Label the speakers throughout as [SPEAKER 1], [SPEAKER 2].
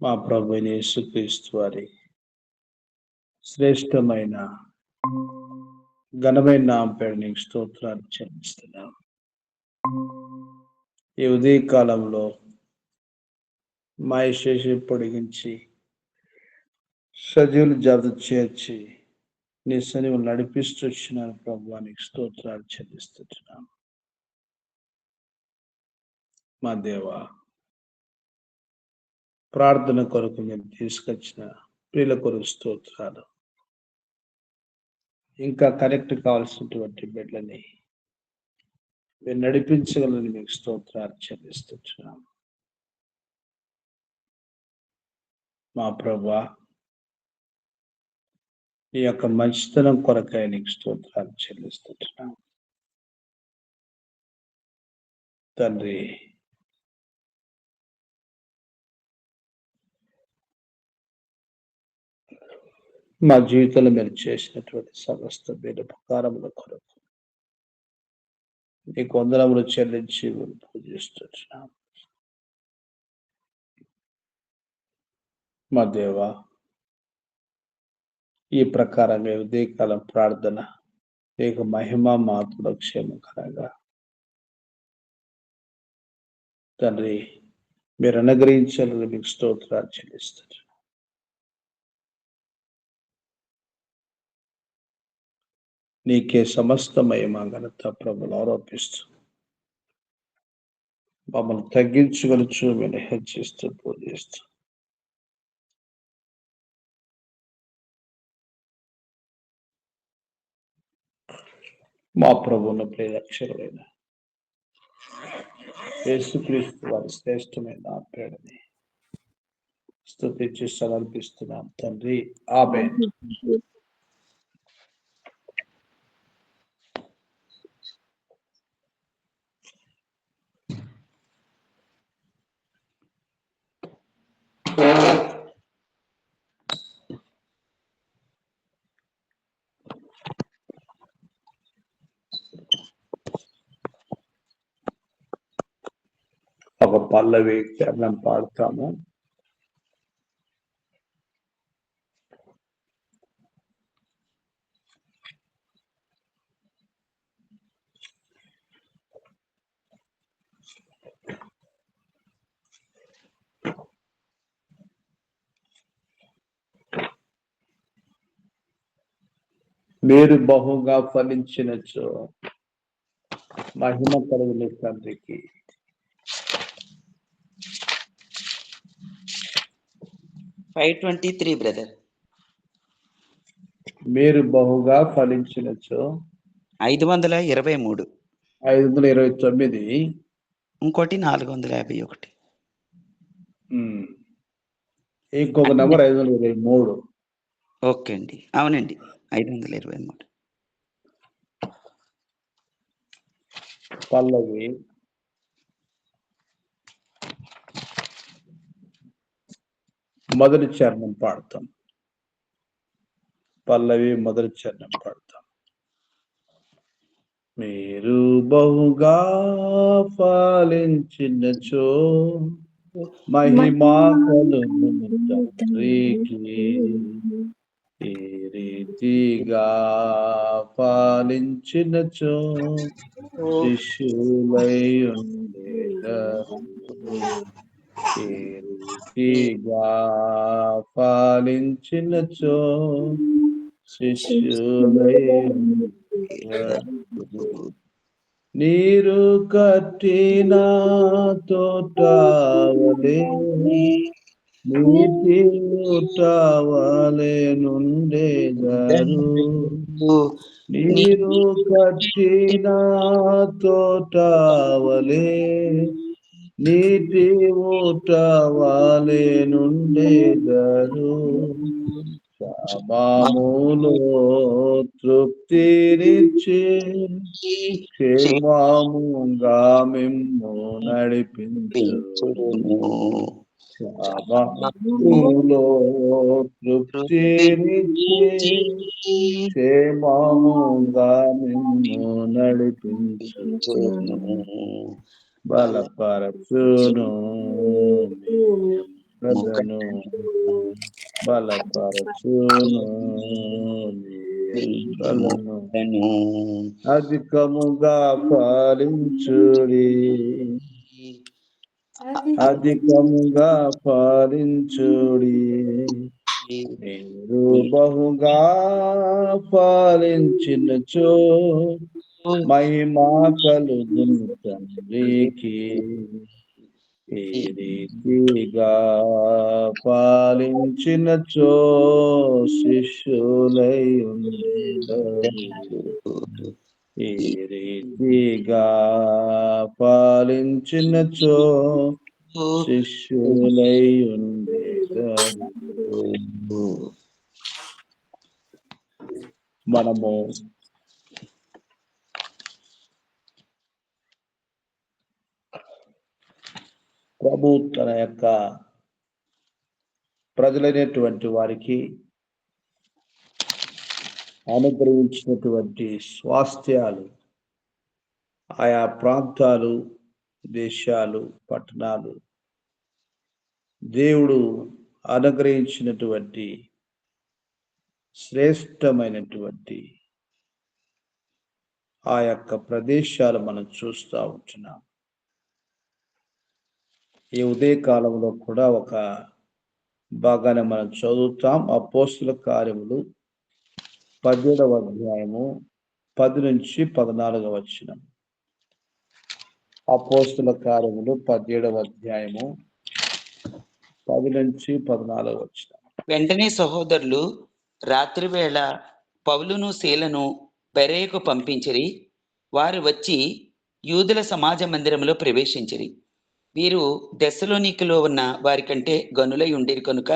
[SPEAKER 1] మా ప్రభువైన యేసుక్రీస్తు వారి శ్రేష్టమైన ఘనమైన నామం పేరు నీకు స్తోత్రాలు చెల్లిస్తున్నాం. ఈ ఉదయ కాలంలో మా శేషం పొడిగించి సజీవులు జాగ్రత్త చేర్చి నీ సన్నిధిలో నడిపిస్తూ వచ్చినాను ప్రభువా, నీకు స్తోత్రాలు చెల్లిస్తున్నాం. మా దేవా, ప్రార్థన కొరకు మీరు తీసుకొచ్చిన ప్రియుల కొరకు స్తోత్రాలు. ఇంకా కరెక్ట్ కావాల్సినటువంటి బిడ్డలని మీరు నడిపించగలని మీకు స్తోత్రాలు చెల్లిస్తున్నాం. మా ప్రభువా, ఈ యొక్క మంచితనం కొరకై నీకు స్తోత్రాలు చెల్లిస్తున్నాం. తండ్రి, మా జీవితంలో మీరు చేసినటువంటి సమస్త మీరు ఉపకారముల కొరకు నీకు వందనములు చెల్లించి పూజిస్తున్నాం. మా దేవా, ఈ ప్రకారంగా ఉదయకాలం ప్రార్థన నీకు మహిమ మాత్రుల క్షేమకరంగా తండ్రి మీరు అనుగ్రహించాలని మీకు స్తోత్రాలు చెల్లిస్తారు. నీకే సమస్త మహిమ ఘనత ప్రభువులు ఆరోపిస్తూ మమ్మల్ని తగ్గించగలుచు మీరు హెచ్చిస్తూ పూజిస్తూ మా ప్రభువును ప్రియరక్షకుడైన యేసుక్రీస్తు వారి శ్రేష్టమైన పేరుని స్తుతించి సమర్పిస్తున్నాం తండ్రి. ఆమేన్. ఒక పల్లవి చరణం పాడతాము. మీరు బహుగా ఫలించినచో మహిమ కలుగును తండ్రికి.
[SPEAKER 2] బ్రదర్.
[SPEAKER 1] మీరు బహుగా ఫలించినచో
[SPEAKER 2] 523.
[SPEAKER 1] 529.
[SPEAKER 2] ఇంకోటి 451.
[SPEAKER 1] ఇంకొక నెంబర్ 523.
[SPEAKER 2] ఓకే అండి, అవునండి, 523.
[SPEAKER 1] పల్లవి మొదటి చరణం పాడతాం. పల్లవి మొదటి చరణం పాడతాం. మీరు బహుగా ఫలించినచో మహిమా కలుగును తండ్రికి. ఈ రీతిగా ఫలించినచో శిష్యులై ఉండేదారు. ఈ రీతిగా ఫలించినచో శిష్యులై ఉండేదారు. నీరు కట్టిన తోటవలే నీటి ఊటవలే నుండేదారు. నీరు కట్టిన తోటవలే నీటి ఊటవలే నుండేదారు. క్షమాములో తృప్తినిచ్చి క్షేమముగా మిమ్ము నడిపించును. క్షమాములో తృప్తినిచ్చి క్షేమముగా మిమ్ము నడిపించును. బలపరచును కదను బలపరచును బలను అధికముగా ఫలించుడి అధికముగా ఫలించుడి మీరు బహుగా ఫలించినచో మహిమా కలుగును తండ్రికి ఈ రీతిగా పాలించినచో శిష్యులై ఉండేదరు ఈ రీతిగా పాలించినచో శిష్యులై ఉండేదరు. మనము ప్రభు తన యొక్క ప్రజలైనటువంటి వారికి అనుగ్రహించినటువంటి స్వాస్థ్యాలు, ఆయా ప్రాంతాలు, దేశాలు, పట్టణాలు, దేవుడు అనుగ్రహించినటువంటి శ్రేష్టమైనటువంటి ఆ యొక్క ప్రదేశాలు మనం చూస్తూ ఉంటున్నాం. ఈ ఉదయకాలంలో కూడా ఒక భాగాన్ని మనం చదువుతాం. అపోస్తుల కార్యములు 17వ అధ్యాయము 10 నుంచి 14వ వచనం. అపోస్తుల కార్యములు 17వ అధ్యాయము 10 నుంచి 14వ వచనం.
[SPEAKER 2] వెంటనే సహోదరులు రాత్రివేళ పౌలును శీలను బెరేకు పంపించిరి. వారు వచ్చి యూదుల సమాజ మందిరంలో ప్రవేశించిరి. వీరు దెస్సలోనికలో ఉన్న వారి కంటే గనులై ఉండిరి కనుక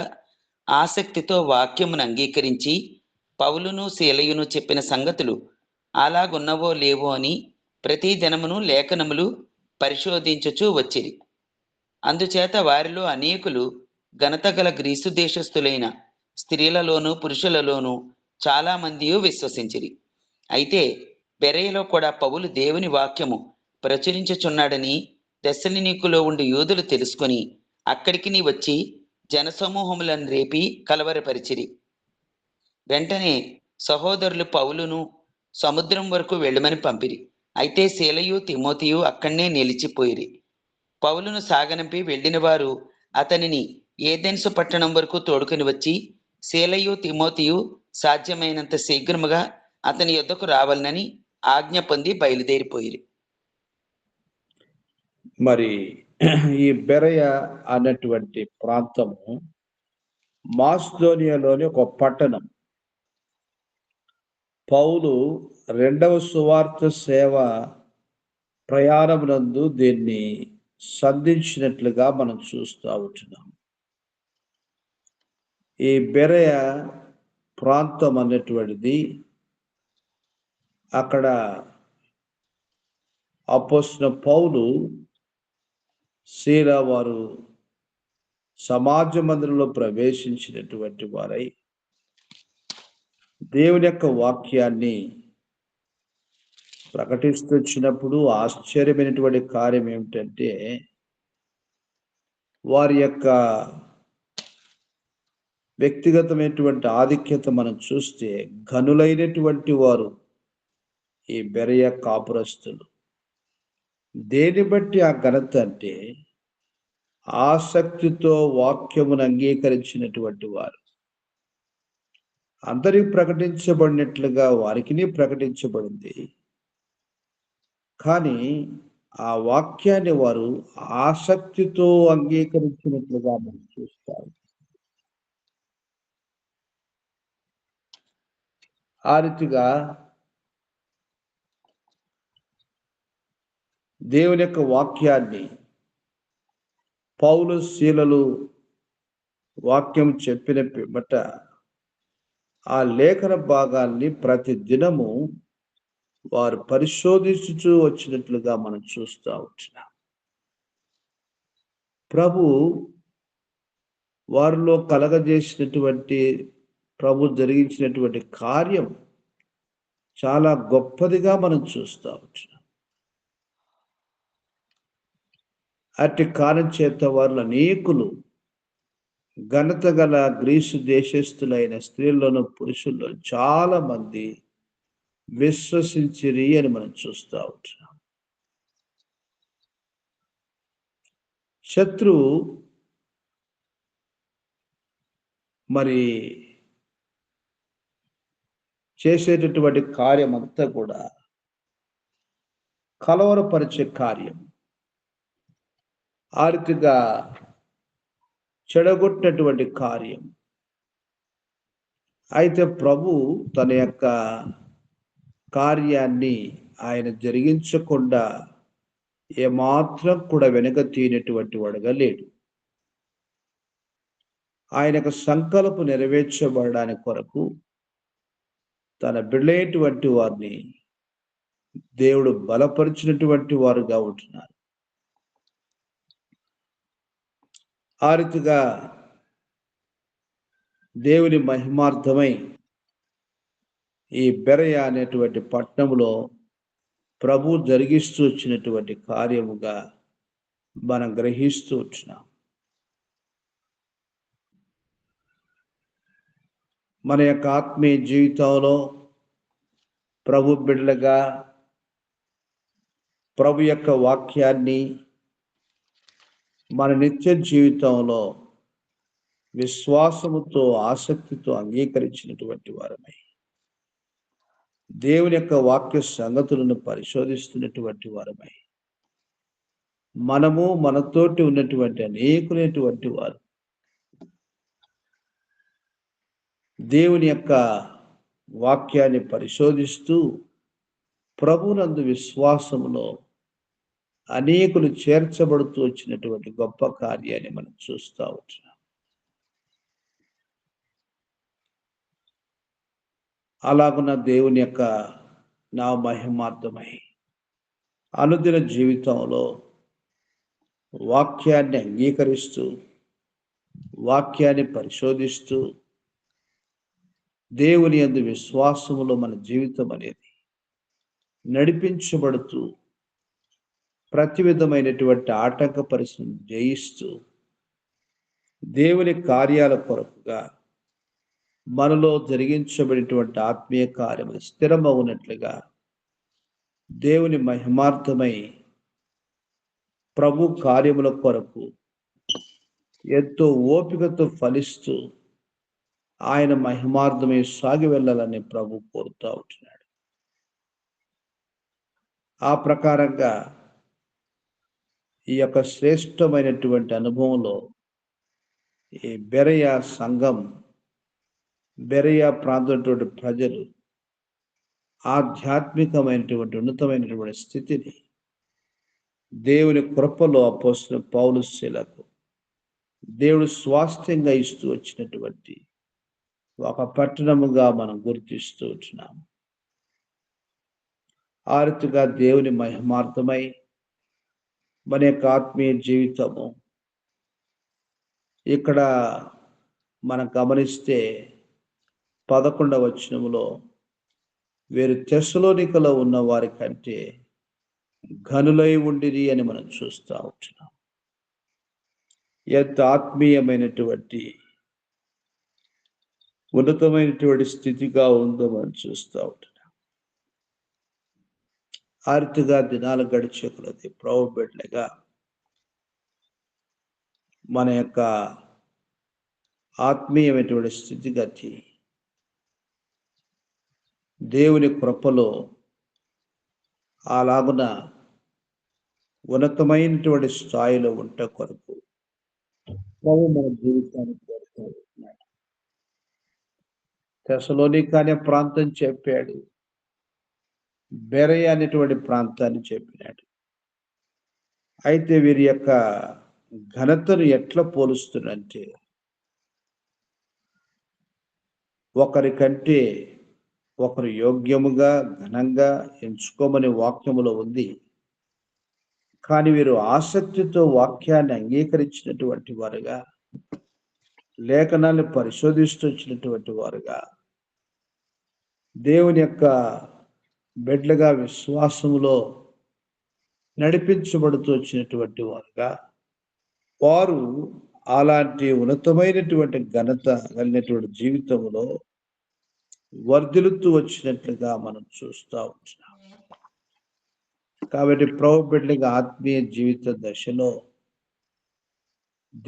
[SPEAKER 2] ఆసక్తితో వాక్యమును అంగీకరించి పౌలును శీలయును చెప్పిన సంగతులు అలాగున్నవో లేవో అని ప్రతి దినమును లేఖనములు పరిశోధించుచూ వచ్చిరి. అందుచేత వారిలో అనేకులు ఘనత గల గ్రీసు దేశస్థులైన స్త్రీలలోనూ పురుషులలోనూ చాలా మంది విశ్వసించిరి. అయితే బెరయలో కూడా పౌలు దేవుని వాక్యము ప్రచురించుచున్నాడని దెస్సలోనికలో ఉండి యూదులు తెలుసుకొని అక్కడికి వచ్చి జనసమూహములను రేపి కలవరపరిచిరి. వెంటనే సహోదరులు పౌలును సముద్రం వరకు వెళ్ళమని పంపిరి. అయితే శీలయు తిమోతియు అక్కడనే నిలిచిపోయిరి. పౌలును సాగనంపి వెళ్ళిన వారు అతనిని ఏథెన్సు పట్టణం వరకు తోడుకొని వచ్చి శీలయు తిమోతియు సాధ్యమైనంత శీఘ్రముగా అతని యొద్దకు రావాలని ఆజ్ఞ పొంది బయలుదేరిపోయిరి.
[SPEAKER 1] మరి ఈ బెరయ అన్నటువంటి ప్రాంతము మాసిదోనియాలోని ఒక పట్టణం. పౌలు 2వ సువార్త సేవ ప్రయాణమునందు దీన్ని సంధించినట్లుగా మనం చూస్తూ ఉంటున్నాం. ఈ బెరయ ప్రాంతం అన్నటువంటిది అక్కడ అపోస్తలుడైన పౌలు శీల వారు సమాజ మందిరంలో ప్రవేశించినటువంటి వారై దేవుని యొక్క వాక్యాన్ని ప్రకటిస్తూ వచ్చినప్పుడు ఆశ్చర్యమైనటువంటి కార్యం ఏమిటంటే వారి యొక్క వ్యక్తిగతమైనటువంటి ఆధిక్యత మనం చూస్తే ఘనులైనటువంటి వారు ఈ బెరయ కాపురస్తులు. దేని బట్టి ఆ ఘనత అంటే ఆసక్తితో వాక్యమును అంగీకరించినటువంటి వారు. అందరికి ప్రకటించబడినట్లుగా వారికి ప్రకటించబడింది. కానీ ఆ వాక్యాన్ని వారు ఆసక్తితో అంగీకరించినట్లుగా మనం చూస్తాం. ఆ రీతిగా దేవుని యొక్క వాక్యాన్ని పౌలు శీలలు వాక్యం చెప్పిన పిమ్మట ఆ లేఖన భాగాన్ని ప్రతి దినము వారు పరిశోధించుచూ వచ్చినట్లుగా మనం చూస్తూ ఉంటున్నాం. ప్రభు వారిలో కలగజేసినటువంటి ప్రభు జరిగించినటువంటి కార్యం చాలా గొప్పదిగా మనం చూస్తూ ఉంటున్నాం. అట్టి కారణం చేత వారు అనేకులు ఘనత గల గ్రీసు దేశస్థులైన స్త్రీల్లోనూ పురుషుల్లో చాలా మంది విశ్వసించిరి అని మనం చూస్తూ ఉంటున్నాం. శత్రువు మరి చేసేటటువంటి కార్యం అంతా కూడా కలవరపరిచే కార్యం, ఆ రీతిగా చెడగొట్టినటువంటి కార్యం. అయితే ప్రభు తన యొక్క కార్యాన్ని ఆయన జరిగించకుండా ఏమాత్రం కూడా వెనక తీయనటువంటి వాడుగా లేడు. ఆయనకు సంకల్పం నెరవేర్చబడడానికి కొరకు తన బిడ్డలైనటువంటి వారిని దేవుడు బలపరిచినటువంటి వారుగా ఉంటున్నారు. ఆ రీతిగా దేవుని మహిమార్థమై ఈ బెరయ అనేటువంటి పట్టణంలో ప్రభు జరిగిస్తూ వచ్చినటువంటి కార్యముగా మనం గ్రహిస్తూ వచ్చినాం. మన యొక్క ఆత్మీయ జీవితంలో ప్రభు బిడ్డలుగా ప్రభు యొక్క వాక్యాన్ని మన నిత్య జీవితంలో విశ్వాసముతో ఆసక్తితో అంగీకరించినటువంటి వారమై దేవుని యొక్క వాక్య సంగతులను పరిశోధిస్తున్నటువంటి వారమై మనము మనతోటి ఉన్నటువంటి అనేకులైనటువంటి వారు దేవుని యొక్క వాక్యాన్ని పరిశోధిస్తూ ప్రభునందు విశ్వాసములో అనేకులు చేర్చబడుతూ వచ్చినటువంటి గొప్ప కార్యాన్ని మనం చూస్తూ ఉంటున్నాం. అలాగున్న దేవుని యొక్క నా మహిమార్థమై అనుదిన జీవితంలో వాక్యాన్ని అంగీకరిస్తూ వాక్యాన్ని పరిశోధిస్తూ దేవుని యందు విశ్వాసములో మన జీవితం అనేది నడిపించబడుతూ ప్రతి విధమైనటువంటి ఆటంక పరిస్థితిని జయిస్తూ దేవుని కార్యాల కొరకుగా మనలో జరిగించబడినటువంటి ఆత్మీయ కార్యములు స్థిరమవునట్లుగా దేవుని మహిమార్థమై ప్రభు కార్యముల కొరకు ఎంతో ఓపికతో ఫలిస్తూ ఆయన మహిమార్థమై సాగి వెళ్ళాలని ప్రభు కోరుతూ ఉంటున్నాడు. ఆ ప్రకారంగా ఈ యొక్క శ్రేష్టమైనటువంటి అనుభవంలో ఈ బెరయ సంఘం, బెరయ ప్రాంతం ప్రజలు ఆధ్యాత్మికమైనటువంటి ఉన్నతమైనటువంటి స్థితిని దేవుని కృపలో అపోస్తలుడైన పౌలు శీలకు దేవుడు స్వాస్థ్యంగా ఇస్తూ వచ్చినటువంటి ఒక పట్టణముగా మనం గుర్తిస్తూ ఉంటున్నాం. ఆ రీతిగా దేవుని మహిమార్థమై మన యొక్క ఆత్మీయ జీవితము ఇక్కడ మనం గమనిస్తే 11వ వచనములో వీరు తెస్సలోనికలో ఉన్న వారి కంటే ఘనులై ఉండిరి అని మనం చూస్తూ ఉంటున్నాం. ఎంత ఆత్మీయమైనటువంటి ఉన్నతమైనటువంటి స్థితిగా ఉందో మనం చూస్తూ ఉంటున్నాం. ఆ రీతిగా దినాలు గడిచే కొలది ప్రభు బిడ్డలుగా మన యొక్క ఆత్మీయమైనటువంటి స్థితిగతి దేవుని కృపలో అలాగున ఉన్నతమైనటువంటి స్థాయిలో ఉంట కొరకు ప్రభు మన జీవితాన్ని కోరుతూ ఉంటున్నాడు. తెస్సలోనిక అనే ప్రాంతం చెప్పాడు, బెరయ అనేటువంటి ప్రాంతాన్ని చెప్పినాడు. అయితే వీరి యొక్క ఘనతను ఎట్లా పోలుస్తుందంటే ఒకరి కంటే ఒకరు యోగ్యముగా ఘనంగా ఎంచుకోమని వాక్యములో ఉంది. కానీ వీరు ఆసక్తితో వాక్యాన్ని అంగీకరించినటువంటి వారుగా, లేఖనాన్ని పరిశోధిస్తూ వచ్చినటువంటి వారుగా, దేవుని యొక్క బిడ్డలుగా విశ్వాసములో నడిపించబడుతూ వచ్చినటువంటి వారుగా వారు అలాంటి ఉన్నతమైనటువంటి ఘనత కలిగినటువంటి జీవితంలో వర్ధిల్లుతూ వచ్చినట్లుగా మనం చూస్తూ ఉంటున్నాం. కాబట్టి ప్రభు బిడ్డలకి ఆత్మీయ జీవిత దశలో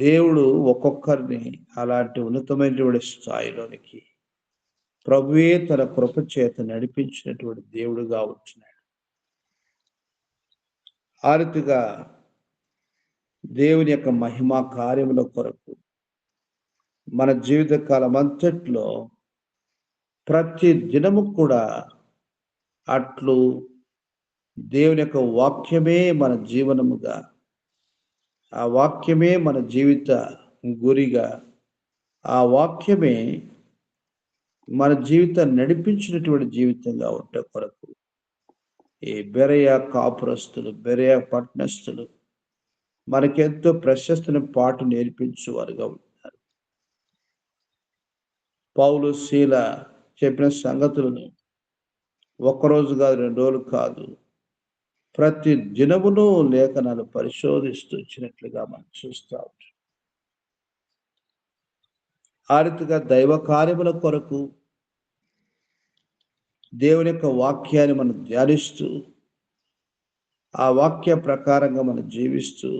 [SPEAKER 1] దేవుడు ఒక్కొక్కరిని అలాంటి ఉన్నతమైనటువంటి స్థాయిలోనికి ప్రభువే తన కృప చేత నడిపించినటువంటి దేవుడుగా ఉంటున్నాడు. ఆ రీతిగా దేవుని యొక్క మహిమా కార్యముల కొరకు మన జీవిత కాలం అంతట్లో ప్రతి దినము కూడా అట్లు దేవుని యొక్క వాక్యమే మన జీవనముగా, ఆ వాక్యమే మన జీవిత గురిగా, ఆ వాక్యమే మన జీవితాన్ని నడిపించినటువంటి జీవితంగా ఉంటే కొరకు ఈ బెరయ కాపురస్తులు, బెరయ పట్టణస్థులు మనకెంతో ప్రశస్తని పాటు నేర్పించేవారుగా ఉంటారు. పౌలు శీల చెప్పిన సంగతులను ఒక్కరోజు కాదు, 2 రోజులు కాదు, ప్రతి దినమును లేఖనాలు పరిశోధిస్తూ వచ్చినట్లుగా మనం చూస్తూ ఉంటాం. ఆ రీతిగా దైవ కార్యముల కొరకు దేవుని యొక్క వాక్యాన్ని మనం ధ్యానిస్తూ ఆ వాక్య ప్రకారంగా మనం జీవిస్తూ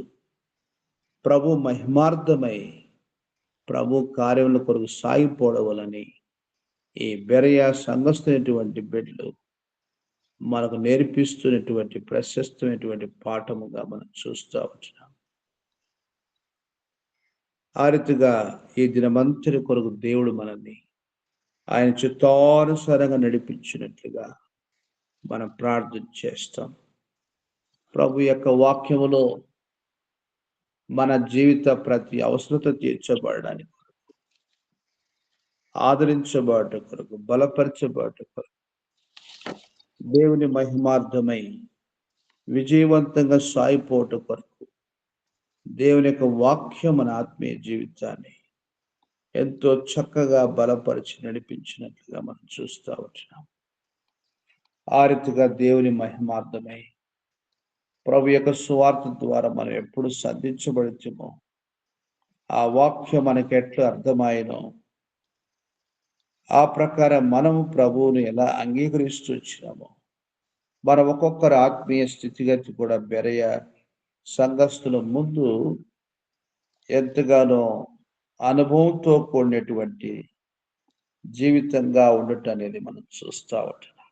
[SPEAKER 1] ప్రభు మహిమార్థమై ప్రభు కార్యముల కొరకు సాగిపోవడవలని ఈ బెరయ సంఘస్థునటువంటి బిడ్డలు మనకు నేర్పిస్తున్నటువంటి ప్రశస్తమైనటువంటి పాఠముగా మనం చూస్తూ ఉంటున్నాం. ఆ రీతిగా ఈ దినమంతటి కొరకు దేవుడు మనల్ని ఆయన చిత్తానుసారంగా నడిపించినట్లుగా మనం ప్రార్థన చేస్తాం. ప్రభు యొక్క వాక్యములో మన జీవిత ప్రతి అవసరత తీర్చబడడానికి కొరకు, ఆదరించబడట కొరకు, బలపరచబడట కొరకు, దేవుని మహిమార్థమై విజయవంతంగా సాగిపోవట కొరకు దేవుని యొక్క వాక్యం మన ఆత్మీయ జీవితాన్ని ఎంతో చక్కగా బలపరిచి నడిపించినట్లుగా మనం చూస్తూ వచ్చినాం. ఆ రీతిగా దేవుని మహిమార్థమై ప్రభు యొక్క సువార్త ద్వారా మనం ఎప్పుడు సంధించబడుతామో, ఆ వాక్యం మనకి ఎట్లా అర్థమైనో ఆ ప్రకారం మనము ప్రభువుని ఎలా అంగీకరిస్తూ వచ్చినామో, మన ఒక్కొక్కరు ఆత్మీయ స్థితిగతి కూడా బెరయ సంఘస్థుల ముందు ఎంతగానో అనుభవంతో కూడినటువంటి జీవితంగా ఉండటం అనేది మనం చూస్తూ ఉంటున్నాం.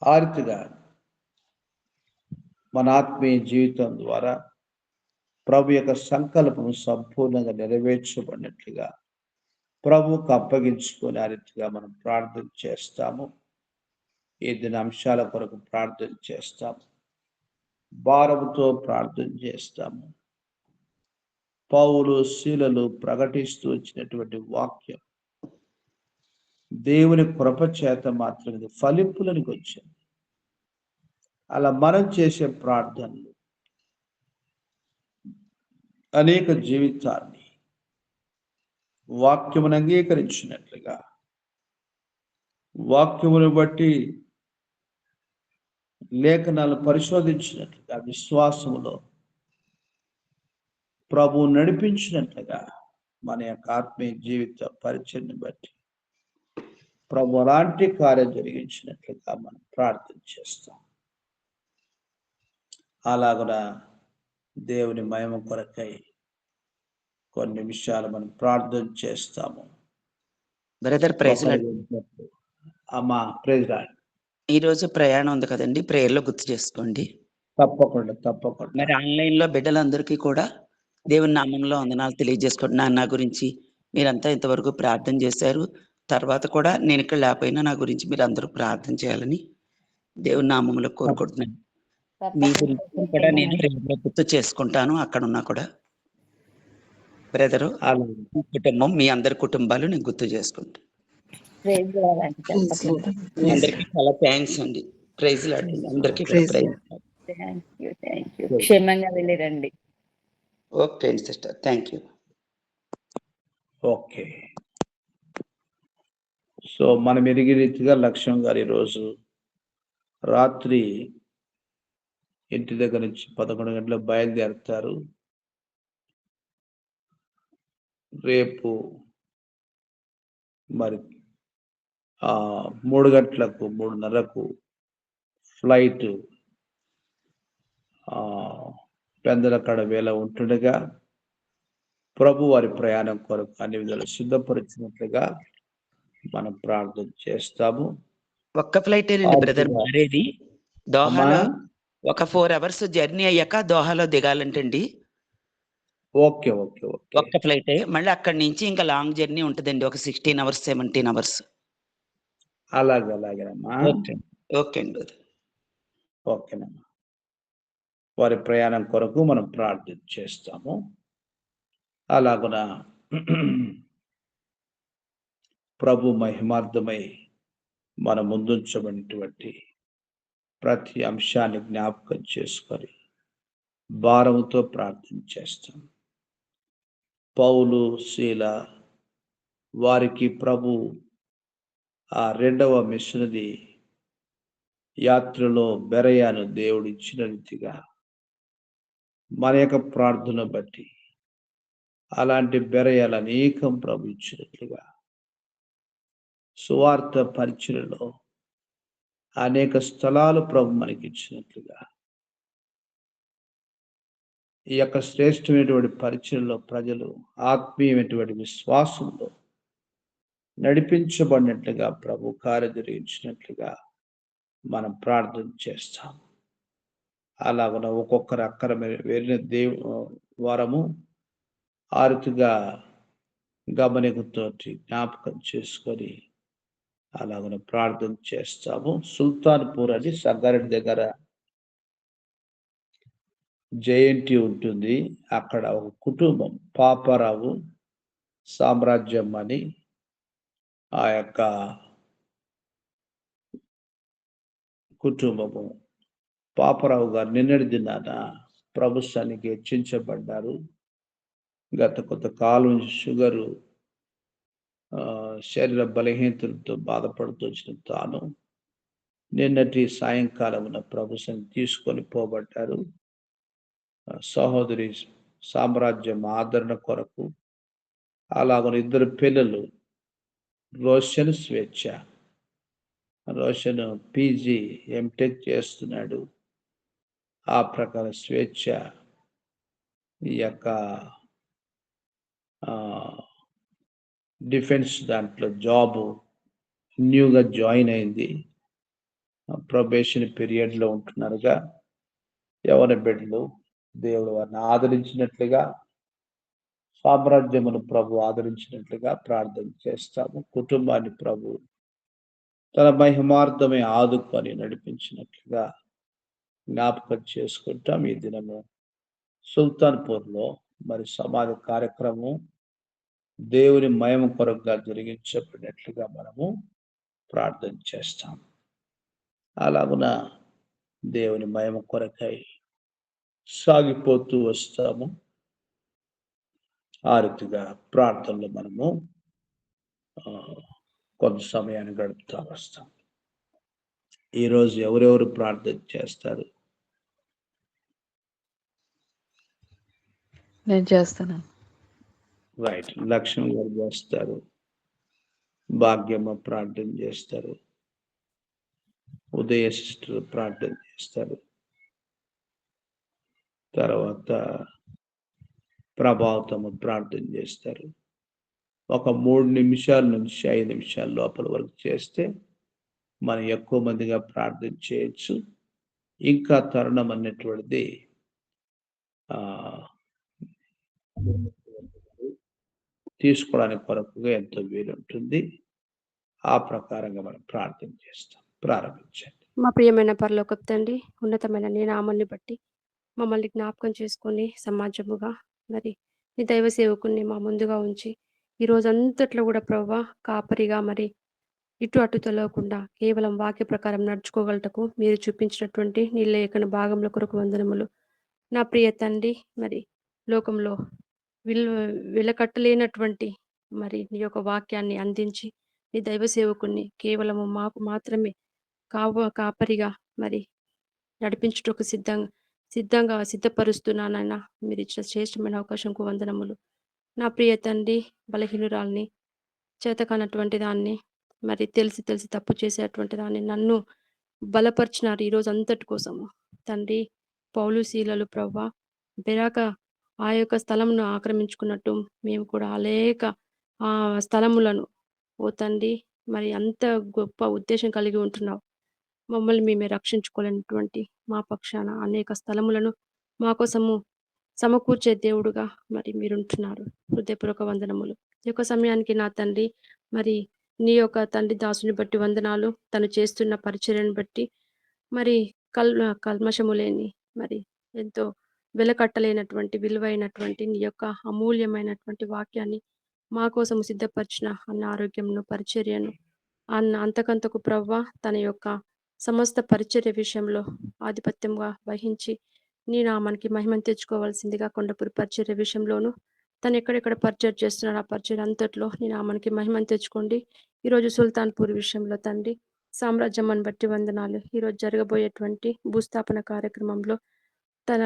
[SPEAKER 1] ఆ రీతిగా మన ఆత్మీయ జీవితం ద్వారా ప్రభు యొక్క సంకల్పం సంపూర్ణంగా నెరవేర్చబడినట్లుగా ప్రభువుకు అప్పగించుకొని ఆ రీతిగా మనం ప్రార్థన చేస్తాము. ఈ దిన అంశాల కొరకు ప్రార్థన చేస్తాము, భారముతో ప్రార్థన చేస్తాము. పౌలు శీలలు ప్రకటిస్తూ వచ్చినటువంటి వాక్యం దేవుని కృప చేత మాత్రమే ఫలింపులకు వచ్చింది. అలా మనం చేసే ప్రార్థనలు అనేక జీవితాన్ని వాక్యమును అంగీకరించినట్లుగా, వాక్యమును బట్టి లేఖనాలు పరిశోధించినట్లుగా, విశ్వాసములో ప్రభు నడిపించినట్లుగా మన యొక్క ఆత్మీయ జీవిత పరిచయని బట్టి ప్రభు అలాంటి కార్యం జరిగించినట్లుగా మనం ప్రార్థన చేస్తాం. అలాగున దేవుని మహిమ కొరకై కొన్ని విషయాలు మనం ప్రార్థన చేస్తాము.
[SPEAKER 2] బ్రదర్ ప్రైజ్
[SPEAKER 1] అమ్మా ప్రైజ్ లార్డ్.
[SPEAKER 2] ఈరోజు ప్రయాణం ఉంది కదండి, ప్రేయర్లో గుర్తు చేసుకోండి.
[SPEAKER 1] తప్పకుండా.
[SPEAKER 2] మరి ఆన్లైన్లో బిడ్డలందరికీ కూడా దేవుని నామంలో వందనాలు తెలియజేసుకోండి. నా గురించి మీరంతా ఇంతవరకు ప్రార్థన చేశారు. తర్వాత కూడా నేను ఇక్కడ లేకపోయినా నా గురించి మీరు అందరూ ప్రార్థన చేయాలని దేవుని నామంలో కోరుకుంటున్నాను. మీ గురించి కూడా నేను ప్రేయర్లో గుర్తు చేసుకుంటాను. అక్కడ ఉన్నా కూడా బ్రదరు, మీ కుటుంబం, మీ అందరి కుటుంబాలు నేను గుర్తు చేసుకుంటాను. అందరికీ చాలా థ్యాంక్స్ అండి. Praise lord. అందరికీ
[SPEAKER 3] క్షేమంగా వెళ్ళిరండి.
[SPEAKER 2] Okay sister, thank you.
[SPEAKER 1] Okay. So మనం ఎరిగే రీతిగా లక్ష్యం గారు ఈరోజు రాత్రి ఇంటి దగ్గర నుంచి 11 గంటలకు బయలుదేరుతారు. రేపు మరి 3 గంటలకు, 3:30కు ఫ్లైట్ పెందలకడ వేళ ఉంటుండగా ప్రభు వారి ప్రయాణం కొరకు అన్ని విధాలు సిద్ధపరిచినట్లుగా మనం ప్రార్థన చేస్తాము.
[SPEAKER 2] ఒక్క ఫ్లైటేనండి బ్రదర్
[SPEAKER 1] ఆర్థిక
[SPEAKER 2] మారేది.
[SPEAKER 1] అమ్మా
[SPEAKER 2] దోహాలో ఒక 4 అవర్స్ జర్నీ అయ్యాక దోహాలో దిగాలంటండి.
[SPEAKER 1] ఓకే. ఓకే. ఓకే.
[SPEAKER 2] ఒక్క ఫ్లైటే. మళ్ళీ అక్కడి నుంచి ఇంకా లాంగ్ జర్నీ ఉంటదండి. ఒక 16 అవర్స్, 17 అవర్స్.
[SPEAKER 1] అలాగేనమ్మా.
[SPEAKER 2] ఓకే. ఓకే అండి బ్రదర్.
[SPEAKER 1] ఓకేనమ్మా. వారి ప్రయాణం కొరకు మనం ప్రార్థన చేస్తాము. అలాగున ప్రభు మహిమార్థమై మన ముందుంచబడినటువంటి ప్రతి అంశాన్ని జ్ఞాపకం చేసుకొని భారముతో ప్రార్థన చేస్తాం. పౌలు, శీల వారికి ప్రభు ఆ 2వ మిషనరీ యాత్రలో బెరయాను దేవుడిచ్చిన రీతిగా మన యొక్క ప్రార్థన బట్టి అలాంటి బెరయాలు అనేకం ప్రభు ఇచ్చినట్లుగా సువార్త పరిచయలో అనేక స్థలాలు ప్రభు మనకిచ్చినట్లుగా ఈ యొక్క శ్రేష్టమైనటువంటి పరిచయలో ప్రజలు ఆత్మీయమైనటువంటి విశ్వాసంలో నడిపించబడినట్లుగా ప్రభు కార్యం జరిగించినట్లుగా మనం ప్రార్థన చేస్తాం. అలాగన ఒక్కొక్కరు అక్కర వెళ్ళిన వారము ఆ రీతిగా గమనికతోటి జ్ఞాపకం చేసుకొని అలాగన ప్రార్థన చేస్తాము. సుల్తాన్పూర్ అని సంగారెడ్డి దగ్గర జయంతి ఉంటుంది. అక్కడ ఒక కుటుంబం పాపారావు సామ్రాజ్యం అని ఆ యొక్క కుటుంబము పాపారావు గారు నిన్నటి దినాన ప్రభుత్వానికి హెచ్చించబడ్డారు. గత కొంతకాలం షుగరు శరీర బలహీనతలతో బాధపడుతూ వచ్చిన తాను నిన్నటి సాయంకాలమున ప్రభుత్వాన్ని తీసుకొని పోబడ్డారు. సహోదరి సామ్రాజ్యం ఆదరణ కొరకు అలాగని 2 పిల్లలు రోషన్, స్వేచ్ఛ. రోషన్ పీజీ, ఎంటెక్ చేస్తున్నాడు. ఆ ప్రకారం స్వేచ్ఛ ఈ యొక్క డిఫెన్స్ దాంట్లో జాబు న్యూగా జాయిన్ అయింది. ప్రొబేషన్ పీరియడ్లో ఉంటున్నారుగా యవన బిడ్డలు దేవుడు వారిని ఆదరించినట్లుగా సామ్రాజ్యమును ప్రభు ఆదరించినట్లుగా ప్రార్థన చేస్తాము. కుటుంబాన్ని ప్రభు తన మహిమార్థమే ఆదుకొని నడిపించినట్లుగా జ్ఞాపకం చేసుకుంటాం. ఈ దినము సుల్తాన్పూర్లో మరి సమాధి కార్యక్రమం దేవుని మహిమ కొరకుగా జరిగించబడినట్లుగా మనము ప్రార్థన చేస్తాం. అలాగున దేవుని మహిమ కొరకై సాగిపోతూ వస్తాము. ఆ రీతిగా ప్రార్థనలో మనము కొంత సమయాన్ని గడుపుతూ వస్తాం. ఈరోజు ఎవరెవరు ప్రార్థన చేస్తారు?
[SPEAKER 3] నేను చేస్తాను.
[SPEAKER 1] రైట్. లక్ష్మి గారు చేస్తారు. భాగ్యమ్మ ప్రార్థన చేస్తారు. ఉదయ సిస్టర్ ప్రార్థన చేస్తారు. తర్వాత ప్రభావతము ప్రార్థన చేస్తారు. ఒక 3 నిమిషాల నుంచి 5 నిమిషాల లోపల వరకు చేస్తే మనం ఎక్కువ మందిగా ప్రార్థన చేయొచ్చు. ఇంకా తరుణం అన్నటువంటిది తీసుకోవడానికి కొరకుగా ఎంతో వీలుంటుంది. ఆ ప్రకారంగా మనం ప్రార్థన చేస్తాం. ప్రారంభించండి.
[SPEAKER 4] మా ప్రియమైన పరలోకపు తండ్రి, ఉన్నతమైన నీ నామాన్ని బట్టి మమ్మల్ని జ్ఞాపకం చేసుకొని సమాజముగా మరి నీ దైవ సేవకుని మా ముందుగా ఉంచి ఈ రోజంతట్లో కూడా ప్రభువా కాపరిగా మరి ఇటు అటు తెలవకుండా కేవలం వాక్య ప్రకారం నడుచుకోగలటకు మీరు చూపించినటువంటి నీ లేఖన భాగముల కొరకు వందనములు. నా ప్రియ తండ్రి, మరి లోకంలో వెలకట్టలేనటువంటి మరి నీ యొక్క వాక్యాన్ని అందించి నీ దైవ సేవకుని కేవలము మాకు మాత్రమే కాపరిగా మరి నడిపించుటకు సిద్ధంగా సిద్ధపరుస్తున్నానైనా మీరు ఇచ్చిన శ్రేష్టమైన అవకాశంకు వందనములు. నా ప్రియ తండ్రి, బలహీనురాల్ని, చేతకానటువంటి దాన్ని, మరి తెలిసి తెలిసి తప్పు చేసేటువంటి దాన్ని నన్ను బలపరిచినారు ఈరోజు అంతటి కోసము. తండ్రి, పౌలు శీలలు ప్రవ్వా బెరాక ఆ యొక్క స్థలమును ఆక్రమించుకున్నట్టు మేము కూడా అనేక స్థలములను ఓ తండ్రి మరి అంత గొప్ప ఉద్దేశం కలిగి ఉంటున్నావు. మమ్మల్ని మేమే రక్షించుకోలేనటువంటి మా పక్షాన అనేక స్థలములను మా కోసము సమకూర్చే దేవుడుగా మరి మీరుంటున్నారు. హృదయపూర్వక వందనములు. ఈ యొక్క సమయానికి నా తండ్రి మరి నీ యొక్క తండ్రి దాసుని బట్టి వందనాలు. తను చేస్తున్న పరిచర్యను బట్టి మరి కల్మషము లేని మరి ఎంతో వెలకట్టలేనటువంటి విలువైనటువంటి నీ యొక్క అమూల్యమైనటువంటి వాక్యాన్ని మా కోసం సిద్ధపరిచిన అన్న ఆరోగ్యమును పరిచర్యను అంతకంతకు ప్రవ్వా తన యొక్క సమస్త పరిచర్య విషయంలో ఆధిపత్యంగా వహించి నీ నామానికి మహిమను తెచ్చుకోవాల్సిందిగా కొండపూరి పరిచర్య విషయంలోను తను ఎక్కడెక్కడ పరిచయం చేస్తున్నాడు ఆ పరిచర్య అంతట్లో నీ నామానికి మహిమను తెచ్చుకోండి. ఈరోజు సుల్తాన్పూర్ విషయంలో తండ్రి సామ్రాజ్యమని బట్టి వందనాలు. ఈరోజు జరగబోయేటువంటి భూస్థాపన కార్యక్రమంలో తన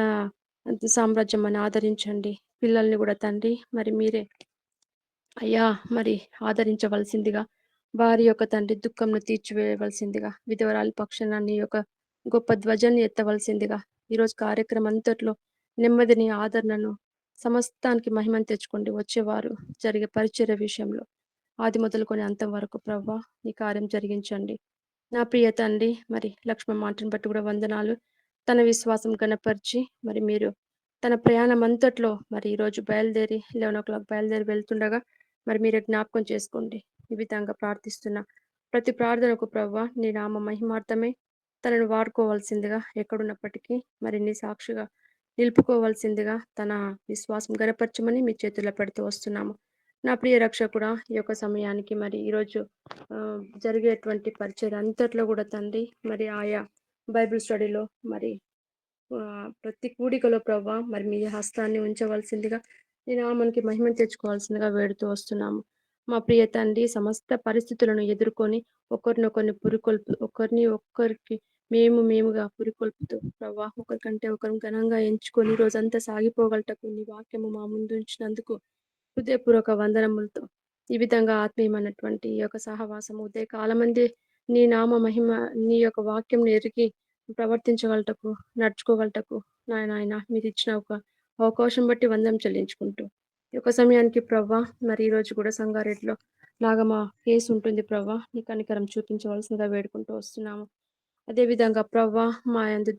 [SPEAKER 4] సామ్రాజ్యమని ఆదరించండి. పిల్లల్ని కూడా తండ్రి మరి మీరే అయ్యా మరి ఆదరించవలసిందిగా వారి యొక్క తండ్రి దుఃఖంను తీర్చివేయవలసిందిగా విధవరాలి పక్షాన నీ యొక్క గొప్ప ధ్వజాన్ని ఎత్తవలసిందిగా ఈరోజు కార్యక్రమం అంతట్లో నెమ్మదిని ఆదరణను సమస్తానికి మహిమను తెచ్చుకోండి. వచ్చేవారు జరిగే పరిచర్య విషయంలో ఆది మొదలుకొని అంతం వరకు ప్రవ్వా నీ కార్యం జరిగించండి. నా ప్రియ తండ్రి మరి లక్ష్మణ మాటను బట్టి కూడా వందనాలు. తన విశ్వాసం గణపరిచి మరి మీరు తన ప్రయాణం అంతట్లో మరి ఈరోజు బయలుదేరి 11 బయలుదేరి వెళ్తుండగా మరి మీరే జ్ఞాపకం చేసుకోండి. ఈ విధంగా ప్రార్థిస్తున్నా ప్రతి ప్రార్థనకు ప్రవ్వా నీ నామ మహిమార్థమే తనను వాడుకోవాల్సిందిగా ఎక్కడున్నప్పటికీ మరి నీ సాక్షిగా నిలుపుకోవాల్సిందిగా తన విశ్వాసం గనపరచమని మీ చేతుల్లో పెడుతూ వస్తున్నాము. నా ప్రియ రక్షకుడా ఈ యొక్క సమయానికి మరి ఈరోజు జరిగేటువంటి పరిచయం అంతట్లో కూడా తండ్రి మరి ఆయా బైబిల్ స్టడీలో మరి ప్రతి కూడికలో ప్రవ్వా మరి మీ హస్తాన్ని ఉంచవలసిందిగా నీ నామానికి మహిమను తెచ్చుకోవాల్సిందిగా వేడుతూ వస్తున్నాము. మా ప్రియ తండ్రి సమస్త పరిస్థితులను ఎదుర్కొని ఒకరికి మేముగా పురికొల్పుతూ ప్రవ్వా ఒకరికంటే ఒకరు ఘనంగా ఎంచుకొని రోజంతా సాగిపోగలటకు నీ వాక్యము మా ముందు ఉంచినందుకు హృదయపూర్వక వందనములతో ఈ విధంగా ఆత్మీయమైనటువంటి ఈ యొక్క సహవాసము ఉదయకాలమందే నీ నామ మహిమ నీ యొక్క వాక్యం ఎరిగి ప్రవర్తించగలటకు నడుచుకోగలటకు నాయన మీరు ఇచ్చిన ఒక అవకాశం బట్టి వందనం చెల్లించుకుంటూ ఈ యొక్క సమయానికి ప్రవ్వా మరి ఈ రోజు కూడా సంగారెడ్డిలో లాగా మా కేసు ఉంటుంది ప్రవ్వా నీ కనికరం చూపించవలసిందిగా వేడుకుంటూ వస్తున్నాము. అదేవిధంగా ప్రవ్వా మా యందు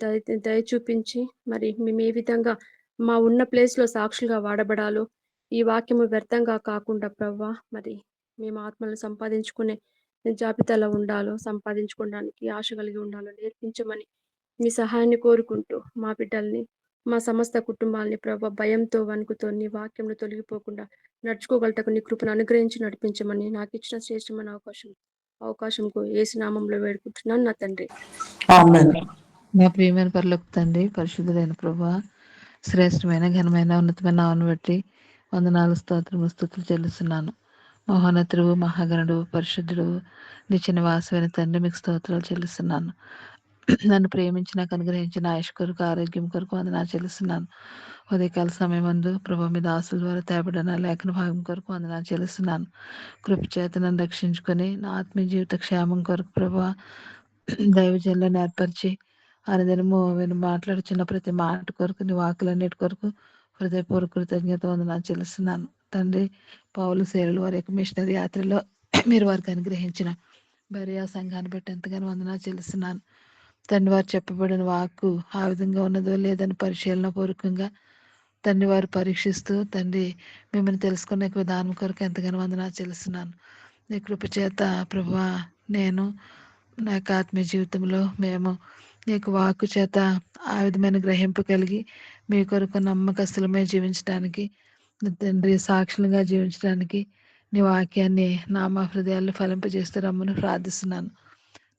[SPEAKER 4] దయ చూపించి మరి మేము ఏ విధంగా మా ఉన్న ప్లేస్లో సాక్షులుగా వాడబడాలో ఈ వాక్యము వ్యర్థంగా కాకుండా ప్రవ్వా మరి మేము ఆత్మలను సంపాదించుకునే జాబితాలో ఉండాలో సంపాదించుకోవడానికి ఆశ కలిగి ఉండాలో నేర్పించమని మీ సహాయాన్ని కోరుకుంటూ మా బిడ్డల్ని మా సమస్త కుటుంబాలని ప్రభా భయంతో వణుకుతో నీ వాక్యంలో తొలగిపోకుండా నడుచుకోగలటకు నీ కృపను అనుగ్రహించి నడిపించమని నాకు ఇచ్చిన శ్రేష్టమైన అవకాశంకు యేసు నామంలో వేడుకుంటున్నాను నా తండ్రి.
[SPEAKER 3] నా ప్రియమైన పరలోక తండ్రి, పరిశుద్ధులైన ప్రభా శ్రేష్టమైన ఘనమైన ఉన్నతమైన నామను బట్టి వందనాలు స్తుతులు చెల్లిస్తున్నాను. మహోన్నతుడు మహాగణుడు పరిశుద్ధుడు నిత్య నివాసమైన తండ్రి మీకు స్తోత్రాలు చెల్లిస్తున్నాను. నన్ను ప్రేమించి నాకు అనుగ్రహించిన ఆయుష్ కొరకు ఆరోగ్యం కొరకు వందనాలు చెల్లిస్తున్నాను. ఉదయకాల సమయం ముందు ప్రభా మీ దాసుల ద్వారా తేబడిన లేఖన భాగం కొరకు వందనాలు చెల్లిస్తున్నాను. కృప చేత నన్ను రక్షించుకొని నా ఆత్మీయ జీవిత క్షేమం కొరకు ప్రభా దైవజనులను ఏర్పరిచి అనుదినము విని మాట్లాడుచున్న ప్రతి మాట కొరకు నీ వాకులన్నిటి కొరకు హృదయపూర్వక కృతజ్ఞత వందనాలు చెల్లిస్తున్నాను. తండ్రి పౌలు శీలలు వారి యొక్క మిషనరీ యాత్రలో మీరు వారికి అనుగ్రహించిన బరియా సంఘాన్ని బట్టి ఎంతగానో వందనాలు చెల్లిస్తున్నాను. తండ్రి వారు చెప్పబడిన వాక్కు ఆ విధంగా ఉన్నదో లేదని పరిశీలన పూర్వకంగా తండ్రి వారు పరీక్షిస్తూ తండ్రి మిమ్మల్ని తెలుసుకునే విధానం కొరకు ఎంతగానో వందనాలు చెల్లిస్తున్నాను. నీ కృప చేత ప్రభువా నేను నా యొక్క ఆత్మీయ జీవితంలో మేము నీకు వాక్కు చేత ఆ విధమైన గ్రహింపు కలిగి మీ కొరకు నమ్మకస్తులమే జీవించడానికి తండ్రి సాక్షులుగా జీవించడానికి నీ వాక్యాన్ని మా హృదయాల్లో ఫలింపజేస్తూ రమ్మని ప్రార్థిస్తున్నాను.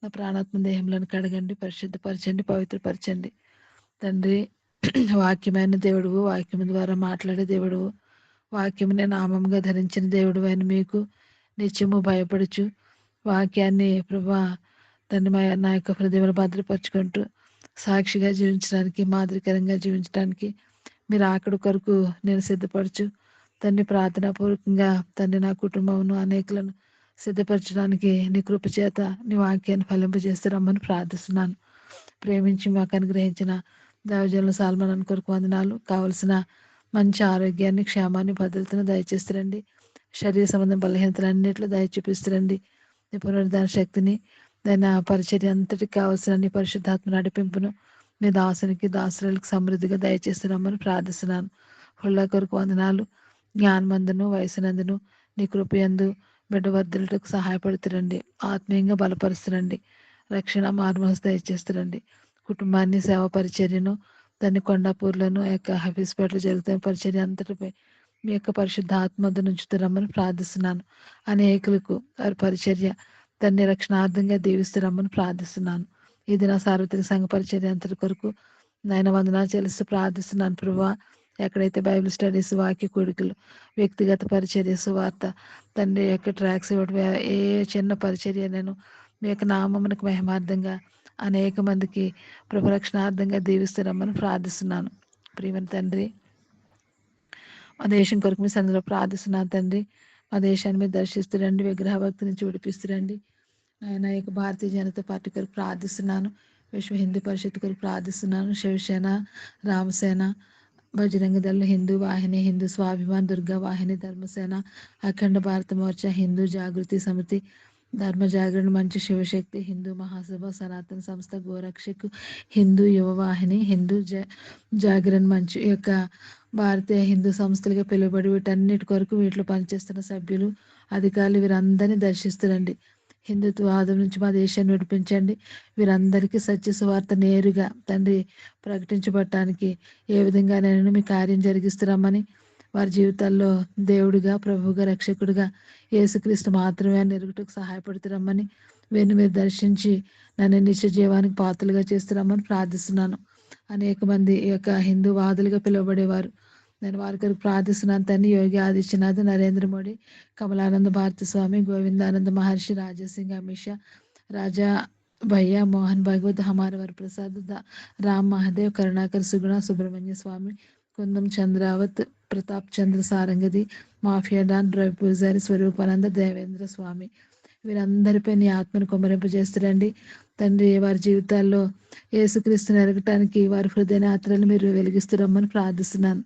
[SPEAKER 3] నా ప్రాణాత్మ దేహంలను కడగండి, పరిశుద్ధపరచండి, పవిత్రపరచండి. తండ్రి వాక్యమైన దేవుడువు, వాక్యం ద్వారా మాట్లాడే దేవుడువు, వాక్యమునే నామంగా ధరించిన దేవుడు అని మీకు నిత్యము భయపడుచు వాక్యాన్ని ప్రభా తండ్రి నా యొక్క హృదయంలో భద్రపరుచుకుంటూ సాక్షిగా జీవించడానికి మాదిరికరంగా జీవించడానికి మీరు ఆకడి కొరకు నేను సిద్ధపరచు తండ్రి ప్రార్థనాపూర్వకంగా తండ్రి నా కుటుంబమును అనేకులను సిద్ధపరచడానికి నీ కృప చేత నీ వాక్యాన్ని ఫలింపజేస్తే రమ్మని ప్రార్థిస్తున్నాను. ప్రేమించి మాకు అనుగ్రహించిన దైవజనుల సాల్మన్ కొరకు వందనాలు. కావలసిన మంచి ఆరోగ్యాన్ని, క్షేమాన్ని, భద్రతను దయచేస్తారండి. శరీర సంబంధం బలహీనతలన్నింటిలో దయ చూపిస్తారండి. నీ పునరుద్ధాన శక్తిని, దాని పరిచర్య అంతటికి కావలసిన నీ పరిశుద్ధాత్మ నడిపింపును నీ దాసునికి దాసులకు సమృద్ధిగా దయచేస్తున్నామని ప్రార్థిస్తున్నాను. హుళ్ళ కొరకు వందనాలు. జ్ఞానమందును వయసునందును నీ కృపయందు బిడ్డ వర్ధులకు సహాయపడుతురండి. ఆత్మీయంగా బలపరుస్తురండి. రక్షణ మార్మోస్ దయచేస్తారండి. కుటుంబాన్ని, సేవ పరిచర్యను, దాన్ని కొండాపూర్లను యొక్క హఫీస్పేటలో జరుగుతున్న పరిచర్య అంతటిపై మీ యొక్క పరిశుద్ధ ఆత్మద నుంచుతారమ్మని ప్రార్థిస్తున్నాను. అనేకులకు వారి పరిచర్య దాన్ని రక్షణార్థంగా దీవిస్తారమ్మని ప్రార్థిస్తున్నాను. ఇది నా సార్వత్రిక సంఘ పరిచర్య అంతటి కొరకు నాయన వందనాలు చెల్లిస్తూ ప్రార్థిస్తున్నాను. ప్రభువా, ఎక్కడైతే బైబిల్ స్టడీస్, వాక్య కూడికలు, వ్యక్తిగత పరిచర్య, సువార్త, తండ్రి యొక్క ట్రాక్స్ ఇవ్వడం, ఏ చిన్న పరిచర్య నేను మీ యొక్క నామమునకు మహిమార్థంగా అనేక మందికి ప్రభరక్షణార్థంగా దీవిస్తారమ్మని ప్రార్థిస్తున్నాను. ప్రియమైన తండ్రి, మా దేశం కొరకు మీ సన్నిధిలో ప్రార్థిస్తున్నాను తండ్రి. మా దేశాన్ని మీరు దర్శిస్తురండి, విగ్రహ భక్తి నుంచి విడిపిస్తురండి. ఆయన యొక్క భారతీయ జనతా పార్టీ కొరకు ప్రార్థిస్తున్నాను. విశ్వ హిందూ పరిషత్ కొరకు ప్రార్థిస్తున్నాను. శివసేన, రామసేన, బజరంగ దళ, హిందూ వాహిని, హిందూ స్వాభిమాన్, దుర్గా వాహిని, ధర్మసేన, అఖండ భారత మోర్చా, హిందూ జాగృతి సమితి, ధర్మ జాగరణ మంచి, శివశక్తి, హిందూ మహాసభ, సనాతన సంస్థ, గోరక్షకు, హిందూ యువవాహిని, హిందూ జాగరణ మంచి యొక్క భారతీయ హిందూ సంస్థలుగా పిలువబడి వీటన్నిటి కొరకు వీటిలో పనిచేస్తున్న సభ్యులు, అధికారులు వీరందరినీ దర్శిస్తురండి. హిందుత్వవాదం నుంచి మా దేశాన్ని విడిపించండి. వీరందరికీ సత్య సువార్త నేరుగా తండ్రి ప్రకటించబడటానికి ఏ విధంగా నేను మీ కార్యం జరిగిస్తున్నామని, వారి జీవితాల్లో దేవుడిగా, ప్రభువుగా, రక్షకుడిగా యేసుక్రీస్తు మాత్రమే నెరుగుటకు సహాయపడుతున్నామని, వీరిని మీరు దర్శించి నన్ను నిత్య జీవానికి పాత్రలుగా చేస్తున్నామని ప్రార్థిస్తున్నాను. అనేక మంది ఈ యొక్క హిందూ వాదులుగా పిలువబడేవారు, నేను వారి కొరకు ప్రార్థిస్తున్నాను తండ్రి. యోగి ఆదిత్యనాథ్, నరేంద్ర మోడీ, కమలానంద భారతి స్వామి, గోవిందానంద మహర్షి, రాజాసింగ్, అమిత్ షా, రాజా భయ్యా, మోహన్ భాగవత్, హమార వరప్రసాద్, రామ్ మహాదేవ్, కరుణాకర్ సుగుణ, సుబ్రహ్మణ్య స్వామి, కుందం చంద్రావత్, ప్రతాప్ చంద్ర సారంగది, మాఫియా డాన్, రవి పూజారి, స్వరూపానంద, దేవేంద్ర స్వామి, వీరందరిపై నీ ఆత్మను కుమ్మరింపజేస్తారండి తండ్రి. వారి జీవితాల్లో యేసుక్రీస్తుని ఎరగటానికి వారి హృదయయాత్రలు మీరు వెలిగిస్తురమ్మని ప్రార్థిస్తున్నాను.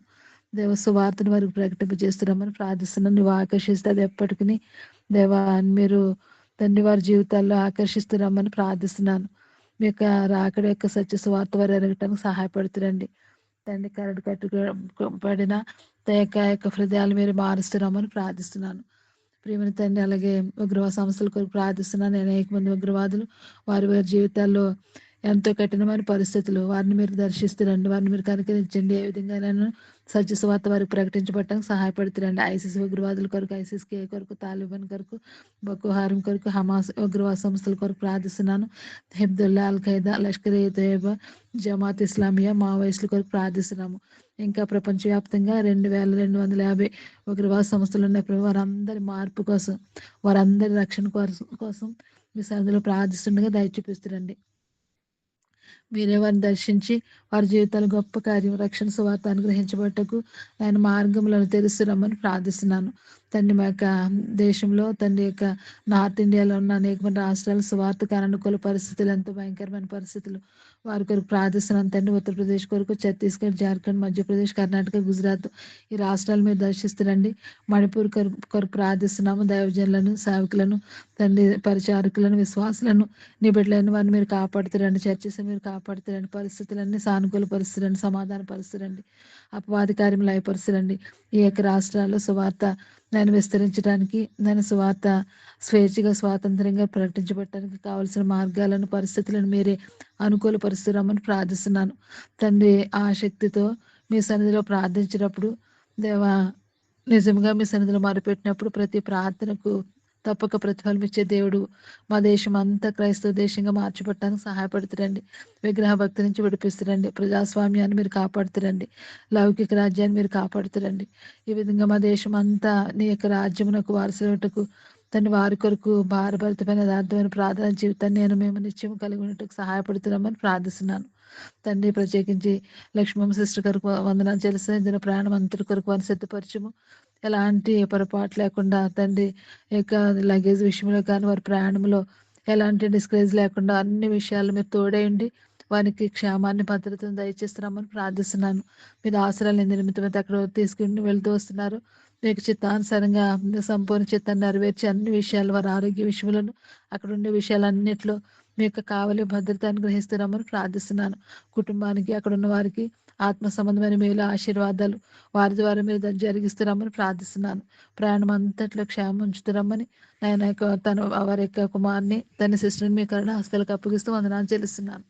[SPEAKER 3] దేవ సువార్తను వారికి ప్రకటింపజేస్తున్నామని ప్రార్థిస్తున్నాను. నువ్వు ఆకర్షిస్తే అది ఎప్పటికీ దేవా మీరు తండ్రి వారి జీవితాల్లో ఆకర్షిస్తున్నామని ప్రార్థిస్తున్నాను. మీ యొక్క రాకడ యొక్క సత్య సువార్త వారు ఎరగటానికి సహాయపడుతురండి తండ్రి. కరడు కట్టుబడిన యొక్క హృదయాలు మీరు మారుస్తున్నామని ప్రార్థిస్తున్నాను. ప్రియమైన తండ్రి, అలాగే ఉగ్రవాద సంస్థల కొరకు ప్రార్థిస్తున్నాను. అనేక మంది ఉగ్రవాదులు వారి వారి జీవితాల్లో ఎంతో కఠినమైన పరిస్థితులు, వారిని మీరు దర్శిస్తురండి, వారిని మీరు కనుకరించండి. ఏ విధంగా నేను సత్య సువార్త వారికి ప్రకటించబడటానికి సహాయపడుతురండి. ఐసిస్ ఉగ్రవాదుల కొరకు, ఐసిస్ కే కొరకు, తాలిబాన్ కొరకు, బొకో హారం కొరకు, హమాస్ ఉగ్రవాద సంస్థల కొరకు ప్రార్థిస్తున్నాను. హిబ్దుల్లా, అల్ ఖైదా, లష్కర్ ఏ తోయబా, జమాత్ ఇస్లామియా, మావోయిస్టుల కొరకు ప్రార్థిస్తున్నాము. ఇంకా ప్రపంచవ్యాప్తంగా 2250 ఉగ్రవాద సంస్థలు ఉన్నాయి ప్రభు. వారందరి మార్పు కోసం, వారందరి రక్షణ కోసం మీ సన్నిధిలో ప్రార్థిస్తుండగా దయ చూపిస్తురండి. మీరే వారిని దర్శించి వారి జీవితాలు గొప్ప కార్యం, రక్షణ సువార్త అనుగ్రహించబట్టకు ఆయన మార్గములను తెరుస్తురమ్మని ప్రార్థిస్తున్నాను తండ్రి. మా యొక్క దేశంలో తండ్రి యొక్క నార్త్ ఇండియాలో ఉన్న అనేక మంది రాష్ట్రాలు సువార్తకు అనుకూల పరిస్థితులు, ఎంతో భయంకరమైన పరిస్థితులు, వారి కొరకు ప్రార్థిస్తున్నాను తండ్రి. ఉత్తరప్రదేశ్ కొరకు, ఛత్తీస్గఢ్, జార్ఖండ్, మధ్యప్రదేశ్, కర్ణాటక, గుజరాత్ ఈ రాష్ట్రాలు మీరు దర్శిస్తురండి. మణిపూర్ కొరకు ప్రార్థిస్తున్నాము. దైవజనులను, సేవకులను తండ్రి, పరిచారకులను, విశ్వాసులను, నీ బిడ్డలను వారిని మీరు కాపాడుతురండి. చర్చస్ మీరు కాపాడుతురండి. పరిస్థితులన్నీ సానుకూల పరుస్తురండి, సమాధాన పరుస్తురండి, అపవాది కార్యములు అయిపరుస్తురండి. ఈ యొక్క రాష్ట్రాల్లో సువార్త నేను విస్తరించడానికి, నేను సువార్త స్వేచ్ఛగా, స్వాతంత్రంగా ప్రకటించబడటానికి కావలసిన మార్గాలను, పరిస్థితులను మీరే అనుకూల పరుస్తురామని ప్రార్థిస్తున్నాను తండ్రి. ఆ శక్తితో మీ సన్నిధిలో ప్రార్థించినప్పుడు దేవా, నిజంగా మీ సన్నిధిలో మొరపెట్టినప్పుడు ప్రతి ప్రార్థనకు తప్పక ప్రతిఫలం ఇచ్చే దేవుడు మా దేశం అంతా క్రైస్తవ దేశంగా మార్చిపెట్టడానికి సహాయపడుతురండి. విగ్రహ భక్తి నుంచి విడిపిస్తురండి. ప్రజాస్వామ్యాన్ని మీరు కాపాడుతురండి. లౌకిక రాజ్యాన్ని మీరు కాపాడుతురండి. ఈ విధంగా మా దేశం అంతా నీ యొక్క రాజ్యమునకు వారసులకు తను వారి కొరకు భారభరితమైన యథార్థమైన ప్రార్థన జీవితాన్ని మేము నిత్యం కలిగి ఉన్నట్టుకు సహాయపడుతున్నామని ప్రార్థిస్తున్నాను తండ్రి. ప్రత్యేకించి లక్ష్మమ్మ సిస్టర్ కొరకు వందనాలు చెల్లిస్తాను. దిన ప్రయాణం అంతటి కొరకు వారిని సిద్ధపరచము. ఎలాంటి పొరపాటు లేకుండా తండ్రి యొక్క లగేజ్ విషయంలో కానీ వారి ప్రయాణంలో ఎలాంటి డిస్కరేజ్ లేకుండా అన్ని విషయాలు మీరు తోడేయండి. వారికి క్షేమాన్ని భద్రతను దయచేస్తున్నామని ప్రార్థిస్తున్నాను. మీరు ఆశ్రయాలు నిమిత్తమైతే అక్కడ తీసుకుని వెళ్తూ వస్తున్నారు. మీకు చిత్తానుసారంగా సంపూర్ణ చిత్తాన్ని నెరవేర్చి అన్ని విషయాలు వారి ఆరోగ్య విషయంలోను అక్కడ ఉండే విషయాలన్నింటిలో మీ యొక్క కావలి భద్రత అనుగ్రహిస్తున్నామని ప్రార్థిస్తున్నాను. కుటుంబానికి అక్కడ ఉన్న వారికి ఆత్మ సంబంధమైన మేలు ఆశీర్వాదాలు వారి ద్వారా మీరు జరిగిస్తున్నామని ప్రార్థిస్తున్నాను. ప్రయాణం అంతట్లో క్షేమం ఉంచుతున్నామని ఆయన యొక్క వారి యొక్క కుమార్ని తన సిస్టర్ని మీ కరుణ హస్తాలకు అప్పగిస్తూ వందనాలు చెల్లిస్తున్నాను.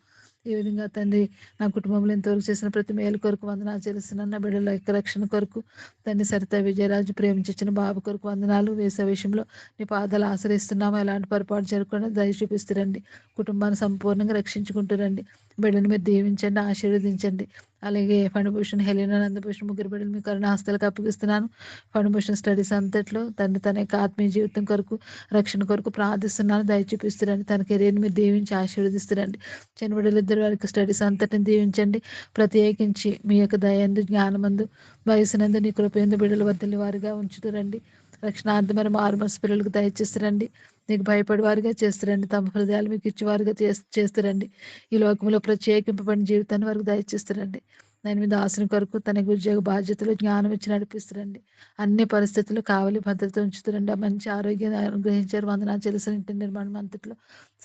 [SPEAKER 3] ఈ విధంగా తండ్రి నా కుటుంబంలో ఇంతవరకు చేసిన ప్రతి మేలు కొరకు వందనాలు చెల్లిస్తున్నాను. నా బిడ్డల యొక్క రక్షణ కొరకు తండ్రి సరిత విజయరాజు ప్రేమించిన బాబు కొరకు వందనాలు. వేసే విషయంలో నీ పాదాలు ఆశ్రయిస్తున్నాము. ఎలాంటి పొరపాటు జరగకుండా దయ చూపిస్తురండి. కుటుంబాన్ని సంపూర్ణంగా రక్షించుకుంటారండి. బిడ్డను మీరు దీవించండి, ఆశీర్వదించండి. అలాగే ఫణిభూషణ్, హెలీనా, నందభూషణ్ ముగ్గురు బిడ్డలు మీ కరుణ హస్తాలకు అప్పగిస్తున్నాను. ఫణిభూషణ్ స్టడీస్ అంతట్లో తండ్రి తన యొక్క ఆత్మీయ జీవితం కొరకు రక్షణ కొరకు ప్రార్థిస్తున్నాను. దయ చూపిస్తురండి. తన కెరీర్ని మీరు దీవించి ఆశీర్వదిస్తురండి. చిన్న బిడ్డలు ఇద్దరు వారికి స్టడీస్ అంతటిని దీవించండి. ప్రత్యేకించి మీ యొక్క దయందు జ్ఞానమందు వయసునందు నీ కృపయందు బిడ్డలు వద్దలి వారిగా ఉంచుతురండి. రక్షణార్థమైన మారుమనసు పిల్లలకు దయచేస్తురండి. నీకు భయపడి వారిగా చేస్తురండి. తమ హృదయాలు మీకు ఇచ్చేవారుగా చేస్తురండి. ఈ లోకంలో ప్రత్యేకింపబడిన జీవితాన్ని వారికి దయచేస్తురండి. దాని మీద ఆశను కొరకు తనకు ఉద్యోగ బాధ్యతలు జ్ఞానం ఇచ్చి నడిపిస్తురండి. అన్ని పరిస్థితులు కావలి భద్రత ఉంచుతురండి. ఆ మంచి ఆరోగ్యాన్ని అనుగ్రహించారు. వందనాలు చెల్లిసిన ఇంటి నిర్మాణం అంతట్లో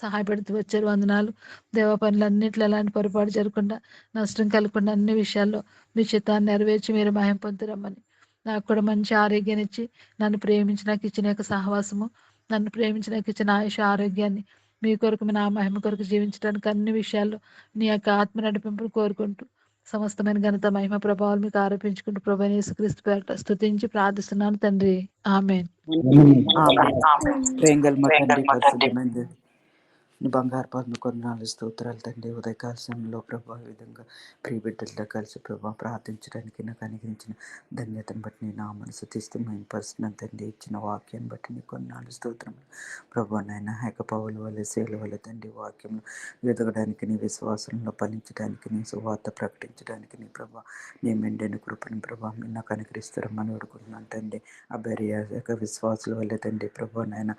[SPEAKER 3] సహాయపడుతూ వచ్చారు. వందనాలు. దేవ పనులన్నింటిలో ఎలాంటి పొరపాటు జరగకుండా నష్టం కలగకుండా అన్ని విషయాల్లో మీ చిత్తాన్ని నెరవేర్చి మీరు మహిమ పొందురమ్మని నాకు కూడా మంచి ఆరోగ్యాన్ని ఇచ్చి నన్ను ప్రేమించి నాకు ఇచ్చిన యొక్క సహవాసము నన్ను ప్రేమించి నాకు ఇచ్చిన ఆయుష ఆరోగ్యాన్ని మీ కొరకు మీ నా మహిమ కొరకు జీవించడానికి అన్ని విషయాల్లో నీ యొక్క ఆత్మ నడిపింపును కోరుకుంటూ సమస్తమైన ఘనత మహిమ ప్రభావాలు మీకు ఆరోపించుకుంటూ ప్రభు అయిన యేసుక్రీస్తు పేరట స్తుతించి ప్రార్థిస్తున్నాను తండ్రి. ఆమేన్.
[SPEAKER 5] ప్రేంగల్ మా తండ్రి పరిశుద్ధమైంది నీ బంగారు పాదం కొన్నాళ్ళు స్తోత్రాలు తండ్రి. ఉదయకాల సమయంలో ప్రభా ఈ విధంగా ప్రియ బిడ్డలతో కలిసి ప్రభా ప్రార్థించడానికి నాకు అనుగ్రహించిన ధన్యతను బట్టి నేను ఆ మనసు తీస్తూ మేము పరుస్తున్నాను తండ్రి. ఇచ్చిన వాక్యాన్ని బట్టి నీ కొన్నాళ్ళు స్తోత్రం ప్రభా. నాయన హేక పౌల వల్ల సేల వల్ల తండ్రి వాక్యంలో ఎదగడానికి నీ విశ్వాసంలో ఫలించడానికి నీ సువార్త ప్రకటించడానికి నీ ప్రభా నీ మెండైన కృపని ప్రభా మీరు నాకు అనుగ్రహిస్తారని వేడుకుంటున్నాను తండ్రి. ఆ బెరియా యొక్క విశ్వాసుల వల్ల తండ్రి ప్రభా నాయన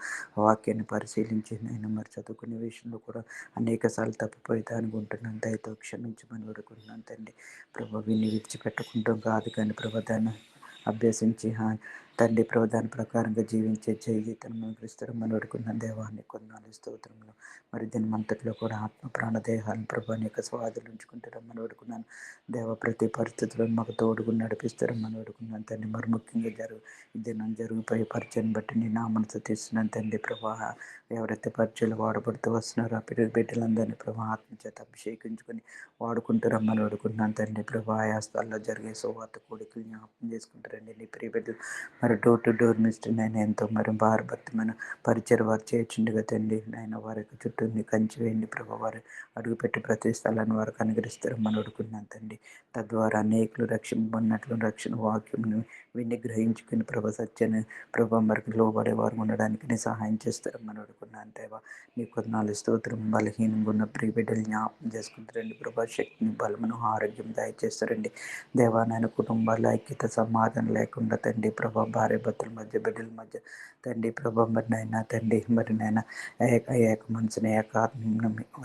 [SPEAKER 5] వాక్యాన్ని పరిశీలించి నేను మరి చదువుకునే విషయంలో కూడా అనేక సార్లు తప్పిపోయితే అనుకుంటున్నాను. దయతో క్షమించమని వేడుకుంటున్నాను తండ్రి. ప్రభా విని విడిచిపెట్టుకుంటాం కాదు కానీ ప్రభా దాన్ని అభ్యసించి తండ్రి ప్రభు దాని ప్రకారంగా జీవించే జీవితాన్ని క్రీస్తురమ్మని వేడుకున్న దేవాన్ని కొన్నాళ్ళు స్తోత్రంలో మరి దీని అంతట్లో కూడా ఆత్మ ప్రాణ దేహాలను ప్రభు అనేక స్వాదులు ఉంచుకుంటారమ్మని వేడుకున్నాను దేవ. ప్రతి పరిస్థితుల్లో మాకు తోడుగా నడిపిస్తారమ్మని వేడుకున్నాను తండ్రి. మరి ముఖ్యంగా దినం జరిగిపోయే పరిచయం బట్టి నేను నా మనసు తీస్తున్నాను తండ్రి. ప్రభా ఎవరైతే పరిచయాలు వాడబడుతూ వస్తున్నారో ఆ బిడ్డలందరినీ ప్రభా ఆత్మచేత అభిషేకించుకొని వాడుకుంటారమ్మని వేడుకున్నాను తండ్రి. ప్రభా ఆయా స్థాల్లో జరిగే సువార్త కోడికలు జ్ఞాపకం చేసుకుంటారండి నీ ప్రియ బిడ్డలు. మరి డోర్ టు డోర్ మినిస్టర్ నేను ఎంతో మరి భారభక్తమైన పరిచయం వారు చేర్చుండగా తండ్రి. నాయన వారికి చుట్టూ కంచి వేయండి ప్రభా. వారు అడుగుపెట్టి ప్రతి స్థలాన్ని వారికి అనుగ్రహిస్తారమ్మని వేడుకున్నాను తండ్రి. తద్వారా అనేకులు రక్షింపబడినట్లు రక్షణ వాక్యంను విని గ్రహించుకుని ప్రభా సత్యాన్ని ప్రభా మరికి లోబడే వారు ఉండడానికి నీ సహాయం చేస్తారమ్మని వేడుకున్నాను దేవా. నీ కొన్నాళ్ళు స్తోత్రం. బలహీనంగా ఉన్న ప్రియ బిడ్డలు జ్ఞాపకం చేసుకుంటారండి ప్రభా. శక్తిని బలమును ఆరోగ్యం దయచేస్తారండి దేవా. నాయన కుటుంబాల ఐక్యత సమాధానం లేకుండా తండ్రి ప్రభా భార్య భర్తల మధ్య బిడ్డల మధ్య తండ్రి ప్రభా మరి నాయన తండ్రి మరి నాయన ఏక మనసుని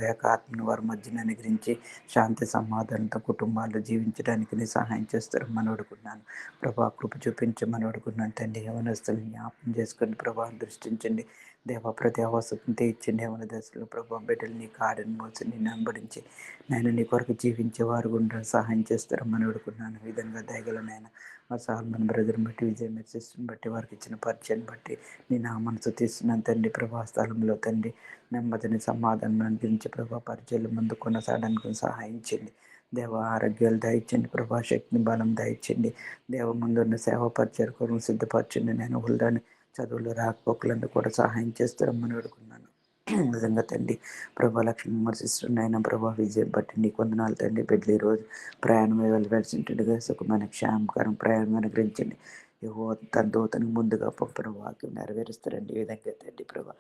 [SPEAKER 5] ఏకాత్మను వారి మధ్యన అనుగ్రహించి శాంతి సమాధానంతో కుటుంబాల్లో జీవించడానికి నీ సహాయం చేస్తారమ్మని వేడుకున్నాను ప్రభా. కృప చూపించమని వేడుకున్నాను తండ్రి. యవనస్తులు జ్ఞాపకం చేసుకుని ప్రభా దృష్టించండి దేవ. ప్రతి అవసరం తీర్చండి. యవన దశలో ప్రభా బిడ్డలు నీ కార్యం మోసి నిన్ను వెంబడించి నేను నీ కొరకు జీవించేవారు గుండా సహాయం చేస్తారమ్మని వేడుకున్నాను. ఈ విధంగా దయగల నాయన మా సాల్మన్ బ్రదర్ని బట్టి విజయ సిస్టర్ని బట్టి వారికి ఇచ్చిన పరిచయాన్ని బట్టి నేను నా మనసు తీస్తున్నాను తండ్రి. ప్రభా స్థలంలో తండ్రి నెమ్మదిని సమాధానం అందించి ప్రభా పరిచయాలు ముందు కొనసాగడానికి సహాయం చేయండి దేవ. ఆరోగ్యాలు దయచండి ప్రభా. శక్తిని బలం దయచండి దేవ. ముందున్న సేవ పరిచయం కొరకు సిద్ధపరచండి. నేను హుల్దాన్ని చదువులు రాకపోకలందు కూడా సహాయం చేస్తారమ్మని వేడుకున్నాను నిజంగా తండ్రి. ప్రభా లక్ష్మీ విమర్శిస్తున్న ఆయన ప్రభా విజయం బట్టి నీకు వందనాలు తండ్రి. బిడ్డలు ఈరోజు ప్రయాణం వెళ్ళవలసింటుండగా సుఖమైన క్షేమకరం ప్రయాణం అనుగ్రహించండి. తన దూతనికి ముందుగా పంపిన వాక్యం నెరవేరుస్తారండి. ఈ విధంగా తండ్రి ప్రభా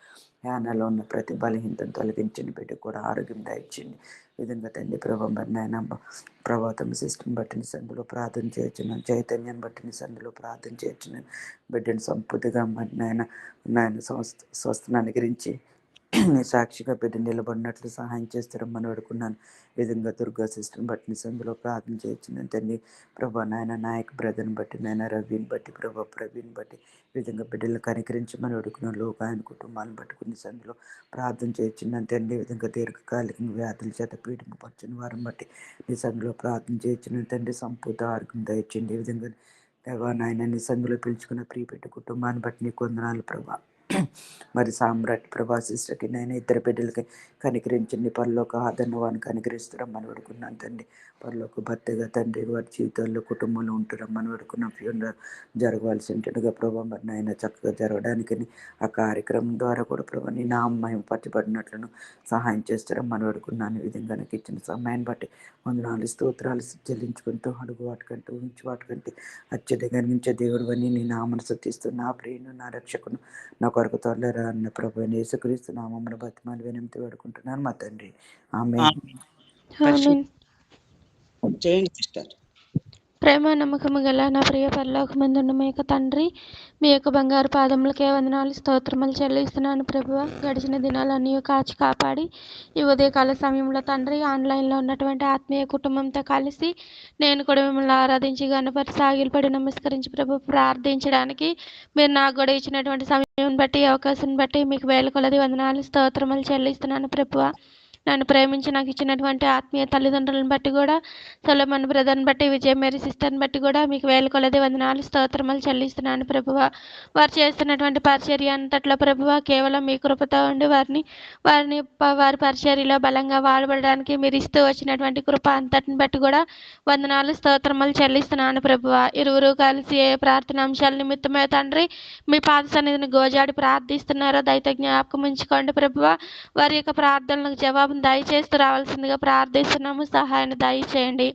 [SPEAKER 5] యానాలో ఉన్న ప్రతి బలహీనతను తొలగించండి. బిడ్డ కూడా ఆరోగ్యం దయచేయండి. ఈ విధంగా తండ్రి ప్రభా మరి నాయన ప్రభా తమ సిస్టమ్ బట్టి నీ సందులో ప్రార్థన చేయొచ్చున్నాను. చైతన్యాన్ని బట్టి నీ సందులో ప్రార్థన చేయొచ్చున్నాను. బిడ్డను సంపూర్తిగా మరి నాయన స్వస్థను అనుగ్రహించి నీ సాక్షిగా బిడ్డ నిలబడినట్లు సహాయం చేస్తారమ్మని వేడుకున్నాను. ఈ విధంగా దుర్గా సిస్టర్ని బట్టి నీ సందులో ప్రార్థన చేయొచ్చున్నాను తండ్రి ప్రభా నాయన నాయక్ బ్రదర్ని బట్టి నాయన రవిని బట్టి ప్రభా ప్రవీణ్ బట్టి ఈ విధంగా బిడ్డలను కనికరించమని వేడుకున్నాను. లోక ఆయన కుటుంబాలను పట్టుకుని సందులో ప్రార్థన చేయొచ్చున్నాను తండ్రి. ఈ విధంగా దీర్ఘకాలిక వ్యాధుల చేత పీడింపరిచిన వారిని బట్టి నీ సందులో ప్రార్థన చేయొచ్చున్నాను తండ్రి. సంపూర్ణ ఆరోగ్యం దయచేయండి. ఈ విధంగా దేవా నాయన నీ సందులో పిలుచుకున్న ప్రియపెట్ట కుటుంబాన్ని బట్టి నీ కొందనాలు ప్రభా. మరి సామ్రాట్ ప్రభా సిస్టర్కి నేను ఇద్దరు బిడ్డలకి కనికరించండి. పరలోక ఆదరణ వారిని కనికరిస్తారమ్మని వేడుకున్నాను తండ్రి. పరలోక భర్తగా తండ్రి వారి జీవితాల్లో కుటుంబంలో ఉంటురమ్మని వేడుకున్నాం. ఫ్యూనరల్ జరగవలసి ఉంటుండగా ప్రభా మరి నాయన చక్కగా జరగడానికి ఆ కార్యక్రమం ద్వారా కూడా ప్రభా నీ నామయం పట్టుబడినట్లను సహాయం చేస్తారమ్మని వేడుకున్నాను. ఈ విధంగా నాకు ఇచ్చిన సమయాన్ని బట్టి వందనాలు స్తోత్రాలు చెల్లించుకుంటూ అడుగు వాటికంటూ ఊహించి వాటికంటే అత్యధికంగా నుంచి దేవుడు అని నీ నామను స్తుతిస్తూ నా ప్రియును నా రక్షకును నా కొరకు త్వరలేరా అన్న ప్రభు యేసుక్రీస్తు నామమున బతిమాలి వినంతి వేడుకుంటున్నాను మా తండ్రి. ఆమేన్.
[SPEAKER 2] చేయండి సిస్టర్.
[SPEAKER 6] ప్రేమ నమ్మకము గల నా ప్రియ పరలోకమందున్న మీ యొక్క తండ్రి, మీ యొక్క బంగారు పాదములకే వందనాలు స్తోత్రములు చెల్లిస్తున్నాను ప్రభువ. గడిచిన దినాలన్నీ కాచి కాపాడి ఈ ఉదయకాల సమయంలో తండ్రి ఆన్లైన్లో ఉన్నటువంటి ఆత్మీయ కుటుంబంతో కలిసి నేను కూడా మిమ్మల్ని ఆరాధించి గణపతి సాగిలపడి నమస్కరించి ప్రభు ప్రార్థించడానికి మీరు నాకు కూడా ఇచ్చినటువంటి సమయం బట్టి అవకాశం బట్టి మీకు వేల కొలది వందనాలు స్తోత్రములు చెల్లిస్తున్నాను ప్రభువ. నన్ను ప్రేమించి నాకు ఇచ్చినటువంటి ఆత్మీయ తల్లిదండ్రులను బట్టి కూడా, సొలొమన్ బ్రదర్ని బట్టి, విజయ మేరీ సిస్టర్ని బట్టి కూడా మీకు వేల కొలది వందనాలు స్తోత్రములు చెల్లిస్తున్నాను ప్రభువ. వారు చేస్తున్నటువంటి పరిచర్య అంతట్లో ప్రభువ కేవలం మీ కృపతో ఉండి వారి పరిచర్యలో బలంగా వాడబడడానికి మీరు ఇస్తూ వచ్చినటువంటి కృప అంతటిని బట్టి కూడా వందనాలు స్తోత్రములు చెల్లిస్తున్నాను ప్రభువ. ఇరువురు కలిసి ఏ ప్రార్థన అంశాల నిమిత్తమే తండ్రి మీ పాద సన్నిధిని గోజాడి ప్రార్థిస్తున్నారో దయతో జ్ఞాపకం ఉంచుకోండి ప్రభువ. వారి యొక్క ప్రార్థనలకు జవాబు దయచేస్తూ రావాల్సిందిగా ప్రార్థిస్తున్నాము. సహాయాన్ని దయచేయండి.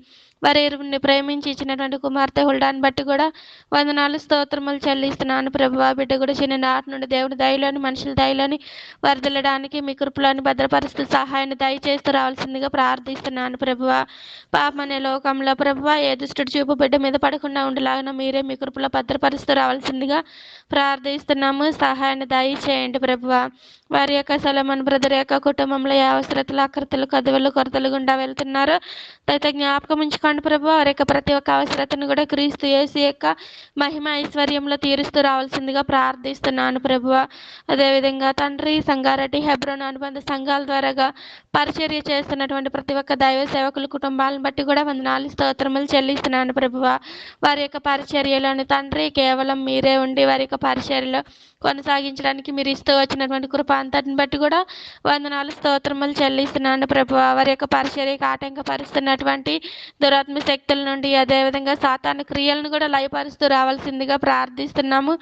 [SPEAKER 6] వారి ఇరువురిని ప్రేమించి ఇచ్చినటువంటి కుమార్తె హుల్డాన్ని బట్టి కూడా వందనాలు స్తోత్రములు చెల్లిస్తున్నాను ప్రభువా. బిడ్డ కూడా చిన్ననాటి నుండి దేవుడి దయలోని మనుషుల దయలోని వరదలడానికి మీ కృపలోని భద్రపరుస్తూ సహాయాన్ని దయచేస్తూ రావాల్సిందిగా ప్రార్థిస్తున్నాను ప్రభువా. పాపం అనే లోకంలో ప్రభువా ఏ దుష్టుడు చూపు బిడ్డ మీద పడకుండా ఉండేలాగా మీరే మీ కృపలో భద్రపరుస్తూ రావాల్సిందిగా ప్రార్థిస్తున్నాము. సహాయాన్ని దయచేయండి ప్రభువా. వారి యొక్క సొలొమన్ బ్రదర్ యొక్క కుటుంబంలో ఏ అవసరతలు అక్రతలు కదువలు కొరతలు గుండా వెళ్తున్నారు దయతో జ్ఞాపకం ఉంచుకోండి ప్రభు. వారి యొక్క ప్రతి ఒక్క అవసరతను కూడా క్రీస్తు యేసు యొక్క మహిమ ఐశ్వర్యంలో తీరుస్తూ రావాల్సిందిగా ప్రార్థిస్తున్నాను ప్రభువ. అదేవిధంగా తండ్రి సంగారెడ్డి హెబ్రోన్ అనుబంధ సంఘాల ద్వారాగా పరిచర్య చేస్తున్నటువంటి ప్రతి ఒక్క దైవ సేవకుల కుటుంబాలను బట్టి కూడా వందనాలు స్తోత్రములు చెల్లిస్తున్నాను ప్రభువ. వారి యొక్క పరిచర్యలోని తండ్రి కేవలం మీరే ఉండి వారి యొక్క పరిచర్యలో కొనసాగించడానికి మీరు ఇస్తూ వచ్చినటువంటి కృప అంతటిని బట్టి కూడా వందనాలు స్తోత్రములు చెల్లిస్తున్నాను ప్రభువా. వారి యొక్క పరిచర్యకు ఆటంకపరుస్తున్నటువంటి దురాత్మ శక్తుల నుండి అదేవిధంగా సాతాను క్రియలను కూడా లయపరుస్తూ రావాల్సిందిగా ప్రార్థిస్తున్నాము.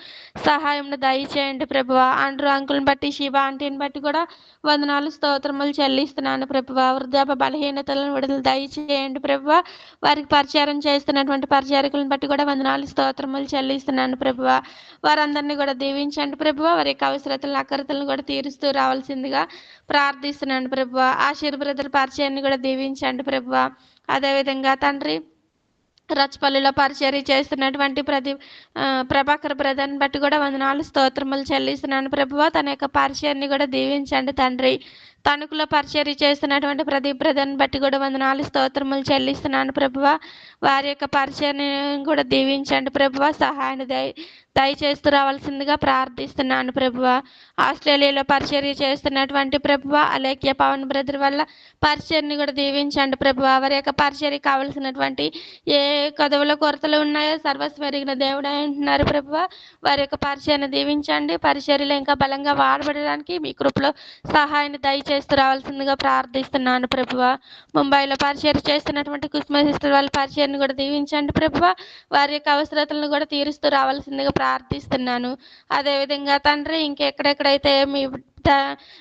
[SPEAKER 6] సహాయం దయచేయండి ప్రభువా. ఆండ్రూ అంకుల్ని బట్టి శివ ఆంటీని బట్టి కూడా వందనాలు స్తోత్రములు చెల్లిస్తున్నాను ప్రభువా. వృద్ధాప బలహీనతలను విడుదల దయచేయండి ప్రభువా. వారికి పరిచారం చేస్తున్నటువంటి పరిచారకులను బట్టి కూడా వందనాలు స్తోత్రములు చెల్లిస్తున్నాను ప్రభువా. వారందరినీ కూడా దీవించండి ప్రభువా. వారి యొక్క అవసరతలను అక్కరతలను కూడా తీరుస్తూ రావాల్సిందిగా ప్రార్థిస్తున్నాను ప్రభువా. ఆశీర్ బ్రదర్ పరిచయాన్ని కూడా దీవించండి ప్రభువా. అదేవిధంగా తండ్రి రచ్చపల్లిలో పరిచర్య చేస్తున్నటువంటి ప్రభాకర్ బ్రదర్ని బట్టి కూడా వందనాలు స్తోత్రములు చెల్లిస్తున్నాను ప్రభువా. తన యొక్క పరిచయాన్ని కూడా దీవించండి తండ్రి. తణుకులో పరిచర్య చేస్తున్నటువంటి ప్రదీప్ బ్రదర్ని బట్టి కూడా వందనాలు స్తోత్రములు చెల్లిస్తున్నాను ప్రభువా. వారి యొక్క పరిచయాన్ని కూడా దీవించండి ప్రభువా. సహాయాన్ని దయచేస్తూ రావాల్సిందిగా ప్రార్థిస్తున్నాను ప్రభువా. ఆస్ట్రేలియాలో పరిచర్య చేస్తున్నటువంటి ప్రభువా అలేఖ్య పవన్ బ్రదర్ వల్ల పరిచర్ని కూడా దీవించండి ప్రభువా. వారి యొక్క పరిచర్య కావలసినటువంటి ఏ కదవుల కొరతలు ఉన్నాయో సర్వస్వరిగిన దేవుడు అంటున్నారు ప్రభువా. వారి యొక్క పరిచయాన్ని దీవించండి. పరిచర్యలో ఇంకా బలంగా వాడబడడానికి మీ కృపలో సహాయాన్ని దయచేస్తూ రావాల్సిందిగా ప్రార్థిస్తున్నాను ప్రభువా. ముంబైలో పరిచర్య చేస్తున్నటువంటి కుస్మ సిస్టర్ వాళ్ళ పరిచయాన్ని కూడా దీవించండి ప్రభువా. వారి యొక్క అవసరతలను కూడా తీరుస్తూ రావాల్సిందిగా ప్రార్థిస్తున్నాను. అదేవిధంగా తండ్రి ఇంకెక్కడెక్కడైతే మీ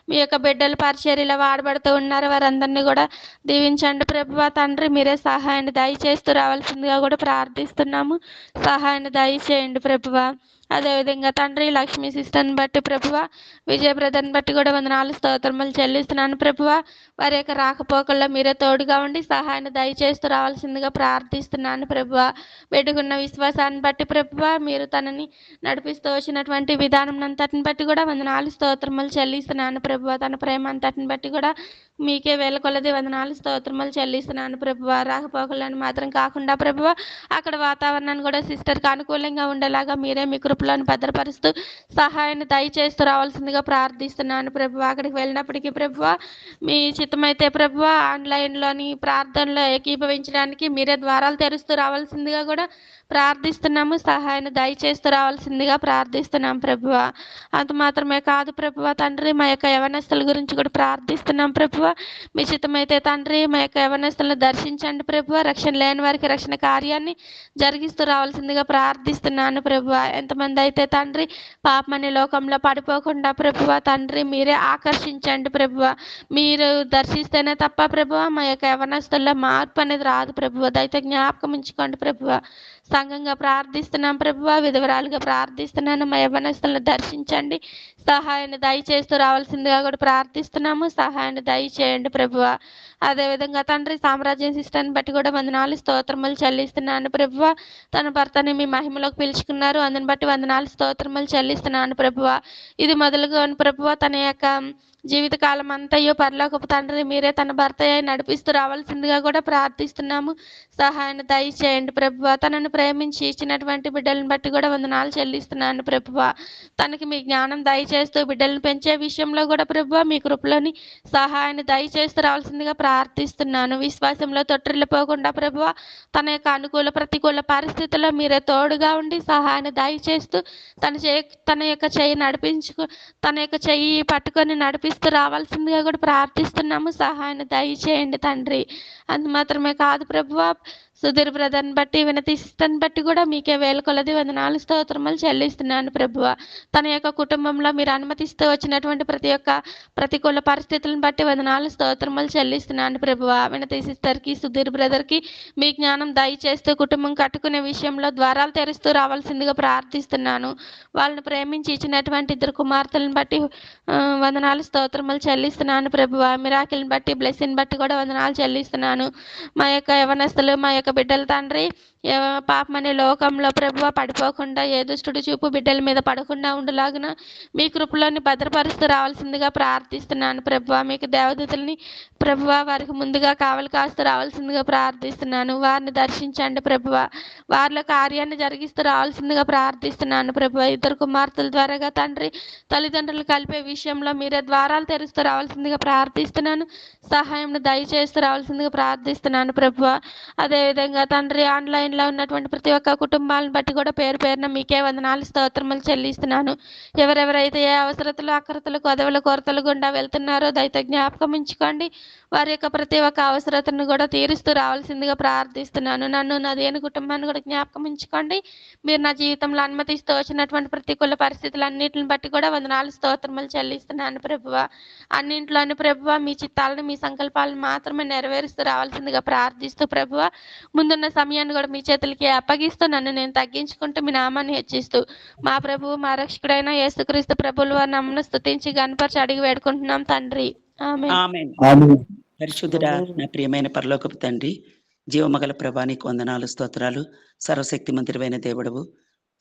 [SPEAKER 6] మీ యొక్క బిడ్డలు పరిచర్యలో వాడబడుతూ ఉన్నారు, వారందరినీ కూడా దీవించండి ప్రభువా. తండ్రి మీరే సహాయాన్ని దయచేస్తూ రావాల్సిందిగా కూడా ప్రార్థిస్తున్నాము. సహాయాన్ని దయచేయండి ప్రభువా. అదేవిధంగా తండ్రి లక్ష్మీ సిస్టర్ని బట్టి ప్రభువా, విజయ బ్రదర్ని బట్టి కూడా వందనాలు స్తోత్రములు చెల్లిస్తున్నాను ప్రభువా. వారి యొక్క రాకపోకల్లో మీరే తోడుగా ఉండి సహాయాన్ని దయచేస్తూ రావాల్సిందిగా ప్రార్థిస్తున్నాను ప్రభువా. పెట్టుకున్న విశ్వాసాన్ని బట్టి ప్రభువా, మీరు తనని నడిపిస్తూ వచ్చినటువంటి విధానం అంతటిని బట్టి కూడా వందనాలు స్తోత్రములు చెల్లిస్తున్నాను ప్రభువా. తన ప్రేమ అంతటిని బట్టి కూడా మీకే వేల కొలది వందనాలు స్తోత్రములు చెల్లిస్తున్నాను ప్రభువా. రాకపోకలను మాత్రం కాకుండా ప్రభువా, అక్కడ వాతావరణాన్ని కూడా సిస్టర్కి అనుకూలంగా ఉండేలాగా మీరే మీ కృపలను భద్రపరుస్తూ సహాయాన్ని దయచేస్తూ రావాల్సిందిగా ప్రార్థిస్తున్నాను ప్రభువా. అక్కడికి వెళ్ళినప్పటికీ ప్రభువా, మీ చిత్తమైతే ప్రభువా ఆన్లైన్లోని ప్రార్థనలో ఏకీభవించడానికి మీరే ద్వారాలు తెరుస్తూ రావాల్సిందిగా కూడా ప్రార్థిస్తున్నాము. సహాయాన్ని దయచేస్తూ రావాల్సిందిగా ప్రార్థిస్తున్నాం ప్రభువా. అంత మాత్రమే కాదు ప్రభువా తండ్రి, మా యొక్క యవనస్తుల గురించి కూడా ప్రార్థిస్తున్నాం ప్రభువా. మీ చిత్తమైతే తండ్రి మా యొక్క యవనస్తులను దర్శించండి ప్రభువా. రక్షణ లేని వారికి రక్షణ కార్యాన్ని జరిగిస్తూ రావాల్సిందిగా ప్రార్థిస్తున్నాను ప్రభువా. ఎంతమంది అయితే తండ్రి పాపమనే లోకంలో పడిపోకుండా ప్రభువా తండ్రి మీరే ఆకర్షించండి ప్రభువా. మీరు దర్శిస్తేనే తప్ప ప్రభువా మా యొక్క యవనస్తుల్లో మార్పు అనేది రాదు ప్రభువా. దయతో జ్ఞాపకం ఉంచుకోండి ప్రభువా. సంఘంగా ప్రార్థిస్తున్నాం ప్రభువా, విధవరాలుగా ప్రార్థిస్తున్నాను. మా యవనస్తులను దర్శించండి, సహాయాన్ని దయచేస్తూ రావాల్సిందిగా కూడా ప్రార్థిస్తున్నాము. సహాయాన్ని దయచేయండి ప్రభువా. అదేవిధంగా తండ్రి సామ్రాజ్యం సిస్టర్ని బట్టి కూడా వందనాలు స్తోత్రములు చెల్లిస్తున్నాను ప్రభువా. తన భర్తని మీ మహిమలోకి పిలుచుకున్నారు, అందుని బట్టి వందనాలు స్తోత్రములు చెల్లిస్తున్నాను ప్రభువా. ఇది మొదలుగా ప్రభువా తన యొక్క జీవితకాలం అంతయో పరలోకపు తండ్రి మీరే తన భర్త అయి నడిపిస్తూ రావాల్సిందిగా కూడా ప్రార్థిస్తున్నాము. సహాయాన్ని దయచేయండి ప్రభువా. తనను ప్రేమించి ఇచ్చినటువంటి బిడ్డలను బట్టి కూడా వందనాలు చెల్లిస్తున్నాను ప్రభువా. తనకి మీ జ్ఞానం దయచేస్తూ బిడ్డలను పెంచే విషయంలో కూడా ప్రభువా మీ కృపలోని సహాయాన్ని దయచేస్తూ రావాల్సిందిగా ప్రార్థిస్తున్నాను. విశ్వాసంలో తొట్టిల్లిపోకుండా ప్రభువా తన యొక్క అనుకూల ప్రతికూల పరిస్థితుల్లో మీరే తోడుగా ఉండి సహాయాన్ని దయచేస్తూ తన యొక్క చెయ్యి పట్టుకొని నడిపిస్తూ రావాల్సిందిగా కూడా ప్రార్థిస్తున్నాము. సహాయాన్ని దయచేయండి తండ్రి. అంత మాత్రమే కాదు ప్రభువా, సుధీర్ బ్రదర్ని బట్టి వినతి సిస్టర్ని బట్టి కూడా మీకే వేల కొలది వందనాలు స్తోత్రములు చెల్లిస్తున్నాను ప్రభువా. తన యొక్క కుటుంబంలో మీరు అనుమతిస్తూ వచ్చినటువంటి ప్రతి ఒక్క ప్రతికూల పరిస్థితులను బట్టి వందనాలు స్తోత్రములు చెల్లిస్తున్నాను ప్రభువా. వినతి సిస్టర్కి సుధీర్ బ్రదర్కి మీ జ్ఞానం దయచేస్తూ కుటుంబం కట్టుకునే విషయంలో ద్వారాలు తెరుస్తూ రావాల్సిందిగా ప్రార్థిస్తున్నాను. వాళ్ళని ప్రేమించి ఇచ్చినటువంటి ఇద్దరు కుమార్తెలను బట్టి వందనాలు స్తోత్రములు చెల్లిస్తున్నాను ప్రభువా. మిరాకిల్ని బట్టి బ్లెస్సింగ్ బట్టి కూడా వందనాలు చెల్లిస్తున్నాను. మా యొక్క యవనస్తులు మా యొక్క బిడ్డల తండ్రి పాపమనే లోకంలో ప్రభువా పడిపోకుండా ఏ దుష్టుడు చూపు బిడ్డల మీద పడకుండా ఉండలాగున మీ కృపలోని భద్రపరుస్తూ రావాల్సిందిగా ప్రార్థిస్తున్నాను ప్రభువా. మీకు దేవదూతల్ని ప్రభువా వారికి ముందుగా కావలి కాస్తూ రావాల్సిందిగా ప్రార్థిస్తున్నాను. వారిని దర్శించండి ప్రభువా. వారిలో కార్యాన్ని జరిగిస్తూ రావాల్సిందిగా ప్రార్థిస్తున్నాను ప్రభువా. ఇద్దరు కుమార్తెల ద్వారాగా తండ్రి తల్లిదండ్రులు కలిపే విషయంలో మీరే ద్వారాలు తెరుస్తూ రావాల్సిందిగా ప్రార్థిస్తున్నాను. సహాయం దయచేస్తూ రావాల్సిందిగా ప్రార్థిస్తున్నాను ప్రభువా. అదేవిధంగా తండ్రి ఆన్లైన్లో ఉన్నటువంటి ప్రతి ఒక్క కుటుంబాలను బట్టి కూడా పేరు పేరున మీకే వందనాలు స్తోత్రములు చెల్లిస్తున్నాను. ఎవరెవరైతే ఏ అవసరతలు అక్రతలు కొదవల కొరతలు గుండా వెళ్తున్నారో దయతో జ్ఞాపకం ఉంచుకోండి. వారి యొక్క ప్రతి ఒక్క అవసరతను కూడా తీరుస్తూ రావాల్సిందిగా ప్రార్థిస్తున్నాను. నన్ను నా దేని కుటుంబాన్ని కూడా జ్ఞాపకం ఉంచుకోండి. మీరు నా జీవితంలో అనుమతిస్తూ వచ్చినటువంటి ప్రతికూల పరిస్థితులన్నిటిని బట్టి కూడా వందనాలు స్తోత్రములు చెల్లిస్తున్నాను ప్రభువా. అన్నింట్లోని ప్రభువా మీ చిత్తాలను మీ సంకల్పాలను మాత్రమే నెరవేరుస్తూ రావాల్సిందిగా ప్రార్థిస్తూ ప్రభువా ముందున్న సమయాన్ని కూడా మీ చేతులకి అప్పగిస్తూ నన్ను నేను తగ్గించుకుంటూ మీ నామాన్ని హెచ్చిస్తూ మా ప్రభువు మా రక్షకుడైన యేసుక్రీస్తు ప్రభువుల వారి నామమున స్తుతించి గణపరిచి అడిగి వేడుకుంటున్నాం తండ్రి. ఆమేన్.
[SPEAKER 2] పరిశుద్ధుడా నా ప్రియమైన పరలోకపు తండ్రి, జీవమగల ప్రభా నీకు వందనాలు స్తోత్రాలు. సర్వశక్తి మంత్రివైన దేవుడవు,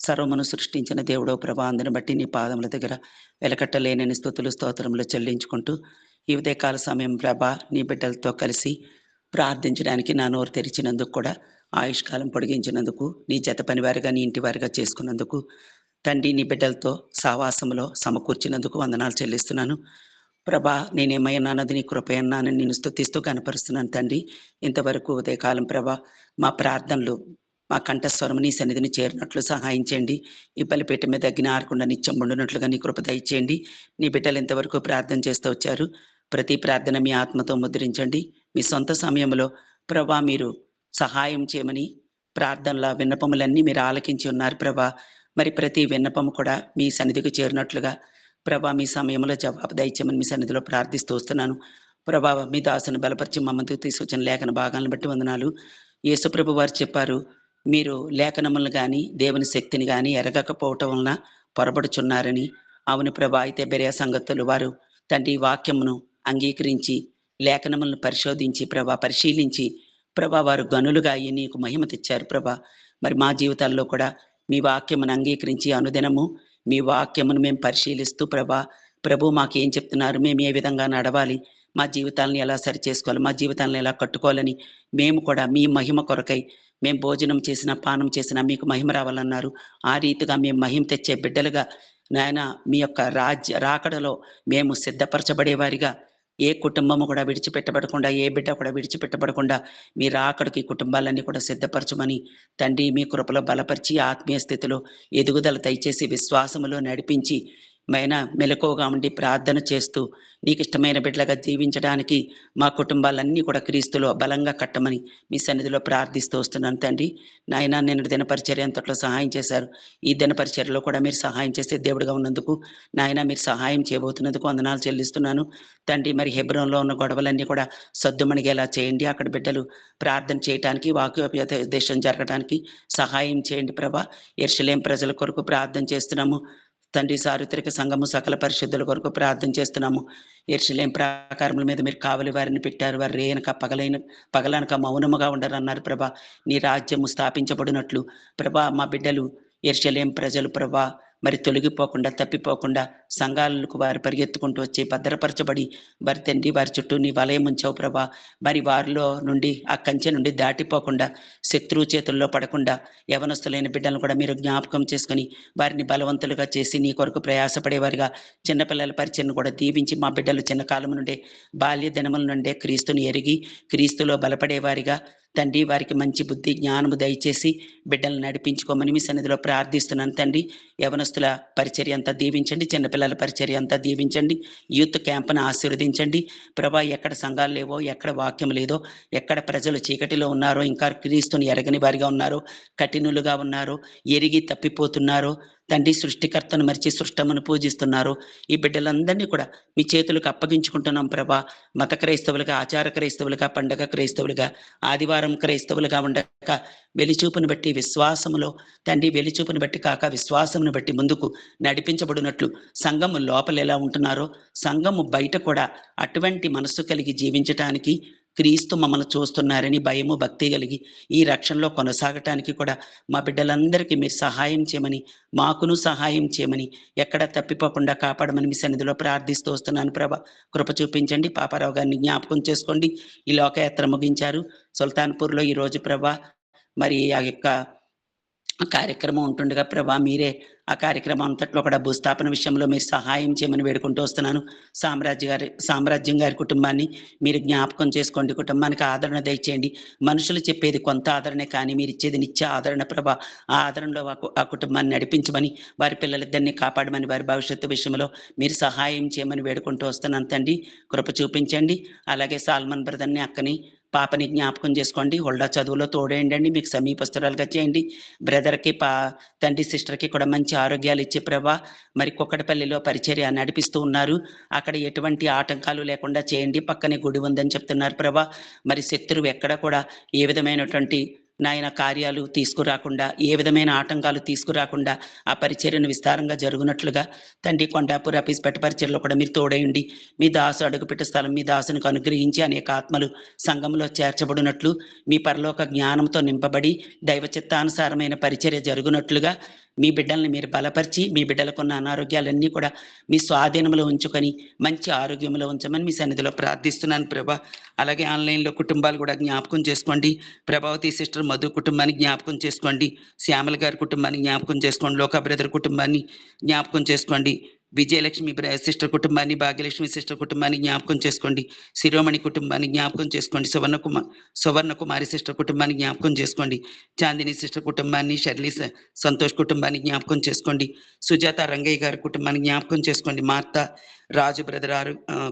[SPEAKER 2] సర్వమును సృష్టించిన దేవుడవు ప్రభా, అందుని బట్టి నీ పాదముల దగ్గర వెలకట్టలేనని స్తుతులు స్తోత్రములు చెల్లించుకుంటూ ఈ ఉదయకాల సమయం ప్రభా నీ బిడ్డలతో కలిసి ప్రార్థించడానికి నా నోరు తెరిచినందుకు కూడా ఆయుష్కాలం పొడిగించినందుకు నీ జత పనివారిగా నీ ఇంటి వారిగా చేసుకున్నందుకు తండ్రి నీ బిడ్డలతో సావాసంలో సమకూర్చినందుకు వందనాలు చెల్లిస్తున్నాను ప్రభా. నేనేమైనానది నీ కృపయన్నానని నేను స్తుతిస్తూ కనపరుస్తున్నాను తండ్రి. ఇంతవరకు ఉదయకాలం ప్రభా మా ప్రార్థనలు మా కంఠస్వరం నీ సన్నిధిని చేరినట్లు సహాయం చేయండి. ఈ బలిపీఠ మీద అగ్ని ఆరకుండా నిత్యం ఉండునట్లుగా నీ కృప దయచేయండి. నీ బిడ్డలు ఇంతవరకు ప్రార్థన చేస్తూ వచ్చారు. ప్రతి ప్రార్థన మీ ఆత్మతో ముద్రించండి. మీ సొంత సమయంలో ప్రభా మీరు సహాయం చేయమని ప్రార్థనల విన్నపములన్నీ మీరు ఆలకించి ఉన్నారు ప్రభా. మరి ప్రతి విన్నపము కూడా మీ సన్నిధికి చేరినట్లుగా ప్రభా మీ సమయంలో జవాబు దయచేయమని మీ సన్నిధిలో ప్రార్థిస్తూ వస్తున్నాను. ప్రభా మీ దాసుని బలపరిచి మా ముందుకు తీసుకొచ్చిన లేఖన భాగాలను బట్టి వందనాలు. యేసుప్రభు వారు చెప్పారు, మీరు లేఖనములను కానీ దేవుని శక్తిని కానీ ఎరగకపోవటం వలన పొరబడుచున్నారని. అవును ప్రభా, అయితే బెరియా సంగతులు వారు తండ్రి వాక్యమును అంగీకరించి లేఖనములను పరిశోధించి పరిశీలించి వారు గనులుగా అయ్యి నీకు మహిమ తెచ్చారు ప్రభా. మరి మా జీవితాల్లో కూడా మీ వాక్యమును అంగీకరించి అనుదినము మీ వాక్యమును మేము పరిశీలిస్తూ ప్రభు మాకేం చెప్తున్నారు, మేము ఏ విధంగా నడవాలి, మా జీవితాలను ఎలా సరి చేసుకోవాలి, మా జీవితాలను ఎలా కట్టుకోవాలని మేము కూడా మీ మహిమ కొరకై మేము భోజనం చేసినా పానం చేసినా మీకు మహిమ రావాలన్నారు. ఆ రీతిగా మేము మహిమ తెచ్చే బిడ్డలుగా నాయన మీ యొక్క రాకడలో మేము సిద్ధపరచబడేవారిగా, ఏ కుటుంబము కూడా విడిచిపెట్టబడకుండా, ఏ బిడ్డ కూడా విడిచిపెట్టబడకుండా మీ రాకడికి కుటుంబాలన్నీ కూడా సిద్ధపరచమని తండ్రి మీ కృపలో బలపరిచి ఆత్మీయ స్థితిలో ఎదుగుదల దయచేసి విశ్వాసములో నడిపించి మెలకువగా ఉండి ప్రార్థన చేస్తూ నీకు ఇష్టమైన బిడ్డలుగా జీవించడానికి మా కుటుంబాలన్నీ కూడా క్రీస్తులో బలంగా కట్టమని మీ సన్నిధిలో ప్రార్థిస్తూ వస్తున్నాను తండ్రి. నాయన నేను దినపరిచర్య అంతట్లో సహాయం చేశారు. ఈ దినపరిచర్యలో కూడా మీరు సహాయం చేసే దేవుడిగా ఉన్నందుకు నాయన మీరు సహాయం చేయబోతున్నందుకు వందనాలు చెల్లిస్తున్నాను తండ్రి. మరి హెబ్రోన్లో ఉన్న గొడవలన్నీ కూడా సద్దుమణిగేలా చేయండి. అక్కడ బిడ్డలు ప్రార్థన చేయడానికి, వాక్యోపదేశం జరగడానికి సహాయం చేయండి ప్రభా. యెరూషలేము ప్రజల కొరకు ప్రార్థన చేస్తున్నాము తండ్రి. సార్వత్రిక సంఘము సకల పరిశుద్ధుల కొరకు ప్రార్థన చేస్తున్నాము. యెరూషలేము ప్రాకారముల మీద మీరు కావలి వారిని పెట్టారు. వారు రేయనక పగలనక మౌనముగా ఉండరన్నారు ప్రభా. నీ రాజ్యము స్థాపించబడినట్లు మా బిడ్డలు యెరూషలేము ప్రజలు మరి తొలగిపోకుండా తప్పిపోకుండా సంఘాలకు వారు పరిగెత్తుకుంటూ వచ్చి భద్రపరచబడి వారి తండ్రి వారి చుట్టూ నీ వలయం ఉంచావు మరి వారిలో నుండి ఆ కంచె నుండి దాటిపోకుండా శత్రువు చేతుల్లో పడకుండా యవనస్తులైన బిడ్డలను కూడా మీరు జ్ఞాపకం చేసుకుని వారిని బలవంతులుగా చేసి నీ కొరకు ప్రయాసపడేవారిగా చిన్నపిల్లల పరిచయను కూడా దీవించి మా బిడ్డలు చిన్న కాలం నుండే బాల్య దినముల నుండే క్రీస్తుని ఎరిగి క్రీస్తులో బలపడేవారిగా తండ్రి వారికి మంచి బుద్ధి జ్ఞానము దయచేసి బిడ్డలను నడిపించుకోమని మీ సన్నిధిలో ప్రార్థిస్తున్నాను తండ్రి. యవనస్తుల పరిచర్య అంతా దీవించండి, చిన్నపిల్లల పరిచర్య అంతా దీవించండి, యూత్ క్యాంప్ను ఆశీర్వదించండి ఎక్కడ సంఘాలు లేవో, ఎక్కడ వాక్యం లేదో, ఎక్కడ ప్రజలు చీకటిలో ఉన్నారో, ఇంకా క్రీస్తుని ఎరగని వారిగా ఉన్నారో, కఠినులుగా ఉన్నారో, ఎరిగి తప్పిపోతున్నారో తండ్రి, సృష్టికర్తను మరిచి సృష్టమును పూజిస్తున్నారు. ఈ బిడ్డలందరినీ కూడా మీ చేతులకు అప్పగించుకుంటున్నాం మత క్రైస్తవులుగా, ఆచార క్రైస్తవులుగా, పండగ క్రైస్తవులుగా, ఆదివారం క్రైస్తవులుగా ఉండక వెలిచూపును బట్టి విశ్వాసములో తండ్రి, వెలిచూపును బట్టి కాక విశ్వాసమును బట్టి ముందుకు నడిపించబడినట్లు సంఘము లోపల ఎలా ఉంటున్నారో సంఘము బయట కూడా అటువంటి మనస్సు కలిగి జీవించటానికి క్రీస్తు మమ్మల్ని చూస్తున్నారని భయము భక్తి కలిగి ఈ రక్షణలో కొనసాగటానికి కూడా మా బిడ్డలందరికీ మీరు సహాయం చేయమని, మాకును సహాయం చేయమని, ఎక్కడ తప్పిపోకుండా కాపాడమని మీ సన్నిధిలో ప్రార్థిస్తూ వస్తున్నాను కృప చూపించండి. పాపారావు గారిని జ్ఞాపకం చేసుకోండి. ఈ లోకయాత్ర ముగించారు సుల్తాన్పూర్లో ఈరోజు మరి ఆ యొక్క కార్యక్రమం ఉంటుండగా మీరే ఆ కార్యక్రమం అంతట్లో కూడా భూస్థాపన విషయంలో మీరు సహాయం చేయమని వేడుకుంటూ వస్తున్నాను. సామ్రాజ్యం గారి కుటుంబాన్ని మీరు జ్ఞాపకం చేసుకోండి. కుటుంబానికి ఆదరణ దయచేయండి. మనుషులు చెప్పేది కొంత ఆదరణే, కానీ మీరు ఇచ్చేది నిత్య ఆదరణ ఆ ఆదరణలో ఆ కుటుంబాన్ని నడిపించమని, వారి పిల్లలిద్దరినీ కాపాడమని, వారి భవిష్యత్తు విషయంలో మీరు సహాయం చేయమని వేడుకుంటూ వస్తున్నాను తండ్రి. కృప చూపించండి. అలాగే సాల్మన్ బ్రదర్ని, అక్కని, పాపని జ్ఞాపకం చేసుకోండి. హోల్డా చదువులో తోడేయండి. మీకు సమీపస్తురాలుగా చేయండి. బ్రదర్కి తండ్రి సిస్టర్కి కూడా మంచి ఆరోగ్యాలు ఇచ్చే మరి కుక్కడపల్లిలో పరిచర్య నడిపిస్తూ ఉన్నారు. అక్కడ ఎటువంటి ఆటంకాలు లేకుండా చేయండి. పక్కనే గుడి ఉందని చెప్తున్నారు మరి శత్రువు ఎక్కడ కూడా ఏ విధమైనటువంటి నాయన కార్యాలు తీసుకురాకుండా, ఏ విధమైన ఆటంకాలు తీసుకురాకుండా ఆ పరిచర్యను విస్తారంగా జరుగునట్లుగా తండ్రి కొండాపూర్ అపీస్పేట పరిచర్యలో కూడా మీరు తోడేయండి. మీ దాసు అడుగుపెట్టే స్థలం మీ దాసునికి అనుగ్రహించి అనేక ఆత్మలు సంఘంలో చేర్చబడినట్లు, మీ పరలోక జ్ఞానంతో నింపబడి దైవ చిత్తానుసారమైన పరిచర్య జరుగునట్లుగా మీ బిడ్డల్ని మీరు బలపరిచి, మీ బిడ్డలకున్న అనారోగ్యాలన్నీ కూడా మీ స్వాధీనంలో ఉంచుకొని మంచి ఆరోగ్యంలో ఉంచమని మీ సన్నిధిలో ప్రార్థిస్తున్నాను అలాగే ఆన్లైన్లో కుటుంబాలు కూడా జ్ఞాపకం చేసుకోండి. ప్రభావతి సిస్టర్ మధు కుటుంబాన్ని జ్ఞాపకం చేసుకోండి. శ్యామల గారి కుటుంబాన్ని జ్ఞాపకం చేసుకోండి. లోక బ్రదర్ కుటుంబాన్ని జ్ఞాపకం చేసుకోండి. విజయలక్ష్మి సిస్టర్ కుటుంబాన్ని, భాగ్యలక్ష్మి సిస్టర్ కుటుంబాన్ని జ్ఞాపకం చేసుకోండి. శిరోమణి కుటుంబాన్ని జ్ఞాపకం చేసుకోండి. సువర్ణకుమారి సిస్టర్ కుటుంబాన్ని జ్ఞాపకం చేసుకోండి. చాందిని సిస్టర్ కుటుంబాన్ని, షర్లీ సంతోష్ కుటుంబాన్ని జ్ఞాపకం చేసుకోండి. సుజాత రంగయ్య గారి కుటుంబాన్ని జ్ఞాపకం చేసుకోండి. మార్త రాజు బ్రదర్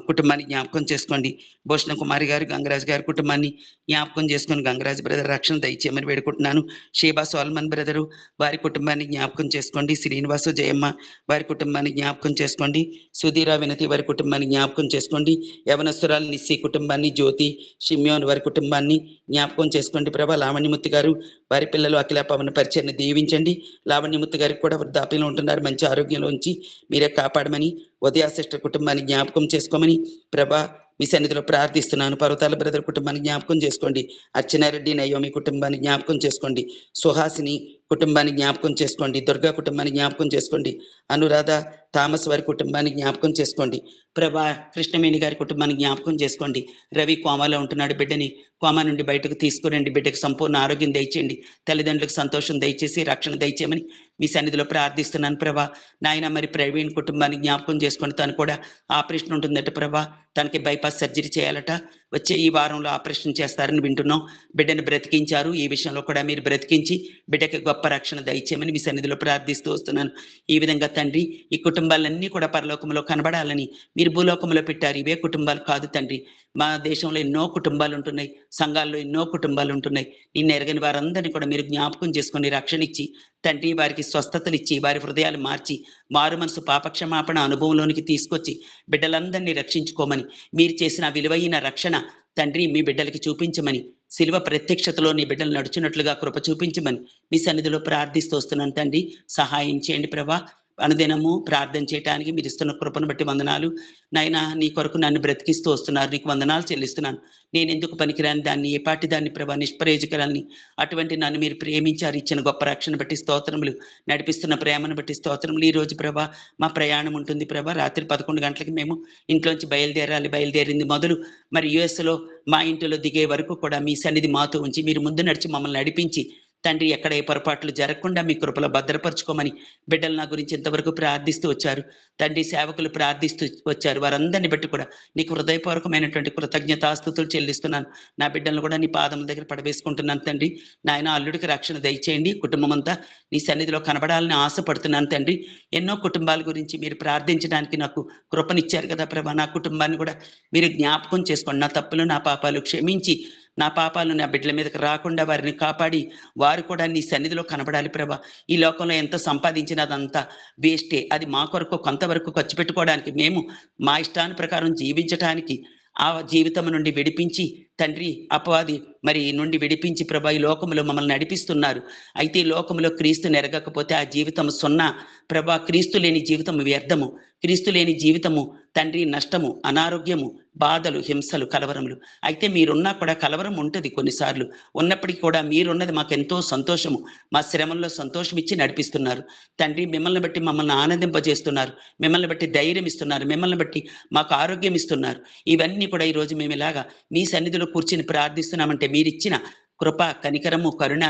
[SPEAKER 2] కుటుంబాన్ని జ్ఞాపకం చేసుకోండి. భూషణ కుమారి గారు, గంగరాజు గారి కుటుంబాన్ని జ్ఞాపకం చేసుకొని గంగరాజు బ్రదర్ రక్షణ దయచేయమని వేడుకుంటున్నాను. షేబా సోల్మన్ బ్రదరు వారి కుటుంబాన్ని జ్ఞాపకం చేసుకోండి. శ్రీనివాసు జయమ్మ వారి కుటుంబాన్ని జ్ఞాపకం చేసుకోండి. సుధీర వినతి వారి కుటుంబాన్ని జ్ఞాపకం చేసుకోండి. యవనస్తురాలు నిస్సి కుటుంబాన్ని, జ్యోతి షిమ్యోన్ వారి కుటుంబాన్ని జ్ఞాపకం చేసుకోండి. ప్రభా లావణ్యమూర్తి గారు వారి పిల్లలు అఖిల పవన పరిచయాన్ని దీవించండి. లావణ్యమూర్తి గారికి కూడా వృద్ధాప్యంలో ఉంటున్నారు, మంచి ఆరోగ్యంలో ఉంచి మీరే కాపాడమని, ఉదయ సిస్టర్ కుటుంబాన్ని జ్ఞాపకం చేసుకోమని ప్రభా మీ సన్నిధిలో ప్రార్థిస్తున్నాను. పర్వతాల బ్రదర్ కుటుంబాన్ని జ్ఞాపకం చేసుకోండి. అర్చనారెడ్డి నయోమి కుటుంబాన్ని జ్ఞాపకం చేసుకోండి. సుహాసిని కుటుంబాన్ని జ్ఞాపకం చేసుకోండి. దుర్గా కుటుంబాన్ని జ్ఞాపకం చేసుకోండి. అనురాధ థామస్ వారి కుటుంబాన్ని జ్ఞాపకం చేసుకోండి. ప్రభా కృష్ణవేణి గారి కుటుంబాన్ని జ్ఞాపకం చేసుకోండి. రవి కోమాలో ఉంటున్నాడు, బిడ్డని కోమా నుండి బయటకు తీసుకురండి. బిడ్డకు సంపూర్ణ ఆరోగ్యం దయచేయండి. తల్లిదండ్రులకు సంతోషం దయచేసి రక్షణ దయచేయమని మీ సన్నిధిలో ప్రార్థిస్తున్నాను. ప్రభా నాయన మరి ప్రవీణ్ కుటుంబాన్ని జ్ఞాపకం చేసుకోండి. తను కూడా ఆపరేషన్ ఉంటుందట ప్రభా, తనకి బైపాస్ సర్జరీ చేయాలట. వచ్చే ఈ వారంలో ఆపరేషన్ చేస్తారని వింటున్నాం. బిడ్డను బ్రతికించారు, ఈ విషయంలో కూడా మీరు బ్రతికించి బిడ్డకి గొప్ప రక్షణ దయచేయమని మీ సన్నిధిలో ప్రార్థిస్తూ వస్తున్నాను. ఈ విధంగా తండ్రి ఈ కుటుంబాలన్నీ కూడా పరలోకంలో కనబడాలని మీరు భూలోకంలో పెట్టారు. ఇవే కుటుంబాలు కాదు తండ్రి, మా దేశంలో ఎన్నో కుటుంబాలు ఉంటున్నాయి, సంఘాల్లో ఎన్నో కుటుంబాలు ఉంటున్నాయి. నిన్ను ఎరగని వారందరినీ కూడా మీరు జ్ఞాపకం చేసుకొని రక్షణ ఇచ్చి తండ్రి వారికి స్వస్థతలు ఇచ్చి వారి హృదయాలు మార్చి మారు మనసు పాపక్షమాపణ అనుభవంలోనికి తీసుకొచ్చి బిడ్డలందరినీ రక్షించుకోమని, మీరు చేసిన విలువైన రక్షణ తండ్రి మీ బిడ్డలకి చూపించమని, శిలువ ప్రత్యక్షతలో నీ బిడ్డలు నడుచున్నట్లుగా కృప చూపించమని మీ సన్నిధిలో ప్రార్థిస్తూ వస్తున్నాను. తండ్రి సహాయం చేయండి ప్రభా. అనుదినము ప్రార్థన చేయడానికి మీరు ఇస్తున్న కృపను బట్టి వందనాలు నాయన. నీ కొరకు నన్ను బ్రతికిస్తూ వస్తున్నారు, నీకు వందనాలు చెల్లిస్తున్నాను. నేను ఎందుకు పనికిరాని దాన్ని, ఏ పాటి దాన్ని ప్రభా, నిష్ప్రయోజకరాన్ని, అటువంటి నన్ను మీరు ప్రేమించారు, ఇచ్చిన గొప్ప రక్షణ బట్టి స్తోత్రములు, నడిపిస్తున్న ప్రేమను బట్టి స్తోత్రములు. ఈ రోజు ప్రభా మా ప్రయాణం ఉంటుంది ప్రభా, రాత్రి 11 గంటలకి మేము ఇంట్లోంచి బయలుదేరాలి. బయలుదేరింది మొదలు మరి యుఎస్లో మా ఇంటిలో దిగే వరకు కూడా మీ సన్నిధి మాతో ఉంచి మీరు ముందు నడిచి మమ్మల్ని నడిపించి తండ్రి ఎక్కడ ఏ పొరపాట్లు జరగకుండా మీ కృపలో భద్రపరచుకోమని బిడ్డలు నా గురించి ఇంతవరకు ప్రార్థిస్తూ వచ్చారు తండ్రి. సేవకులు ప్రార్థిస్తూ వచ్చారు, వారందరిని బట్టి కూడా నీకు హృదయపూర్వకమైనటువంటి కృతజ్ఞతాస్తుతులు చెల్లిస్తున్నాను. నా బిడ్డలను కూడా నీ పాదముల దగ్గర పడవేసుకుంటున్నాను తండ్రి. నాయన అల్లుడికి రక్షణ దయచేయండి. కుటుంబం అంతా నీ సన్నిధిలో కనబడాలని ఆశపడుతున్నాను తండ్రి. ఎన్నో కుటుంబాల గురించి మీరు ప్రార్థించడానికి నాకు కృపనిచ్చారు కదా ప్రభా, నా కుటుంబాన్ని కూడా మీరు జ్ఞాపకం చేసుకోండి. నా తప్పులు నా పాపాలు క్షమించి నా పాపాలు నా బిడ్డల మీదకి రాకుండా వారిని కాపాడి వారు కూడా నీ సన్నిధిలో కనబడాలి ప్రభా. ఈ లోకంలో ఎంత సంపాదించినా అదంతా వేస్టే. అది మా కొరకు కొంతవరకు ఖర్చు పెట్టుకోవడానికి, మేము మా ఇష్టాన్ని ప్రకారం జీవించటానికి, ఆ జీవితం నుండి విడిపించి తండ్రి అపవాది మరి నుండి విడిపించి ప్రభా ఈ లోకంలో మమ్మల్ని నడిపిస్తున్నారు. అయితే ఈ లోకంలో క్రీస్తు నెరగకపోతే ఆ జీవితం సున్నా ప్రభా. క్రీస్తు లేని జీవితం వ్యర్థము, క్రీస్తు లేని జీవితము తండ్రి నష్టము, అనారోగ్యము, బాధలు, హింసలు, కలవరములు. అయితే మీరున్నా కూడా కలవరం ఉంటుంది కొన్నిసార్లు. ఉన్నప్పటికీ కూడా మీరున్నది మాకు ఎంతో సంతోషము. మా శ్రమంలో సంతోషం ఇచ్చి నడిపిస్తున్నారు తండ్రి. మిమ్మల్ని బట్టి మమ్మల్ని ఆనందింపజేస్తున్నారు, మిమ్మల్ని బట్టి ధైర్యం ఇస్తున్నారు, మిమ్మల్ని బట్టి మాకు ఆరోగ్యం ఇస్తున్నారు. ఇవన్నీ కూడా ఈరోజు మేము ఇలాగా మీ సన్నిధిలో కూర్చుని ప్రార్థిస్తున్నామంటే మీరిచ్చిన కృప, కనికరము, కరుణ,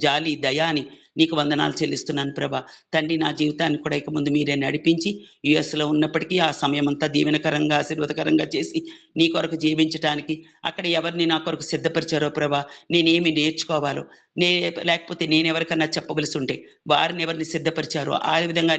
[SPEAKER 2] జాలి, దయాని నీకు వందనాలు చెల్లిస్తున్నాను ప్రభా. తండ్రి నా జీవితాన్ని కూడా ఇక ముందు మీరే నడిపించి యుఎస్లో ఉన్నప్పటికీ ఆ సమయం అంతా దీవెనకరంగా ఆశీర్వాదకరంగా చేసి నీ కొరకు జీవించడానికి అక్కడ ఎవరిని నా కొరకు సిద్ధపరిచారో ప్రభా, నేనేమి నేర్చుకోవాలో లేకపోతే నేనెవరికన్నా చెప్పవలసి ఉంటే వారిని ఎవరిని సిద్ధపరిచారో ఆ విధంగా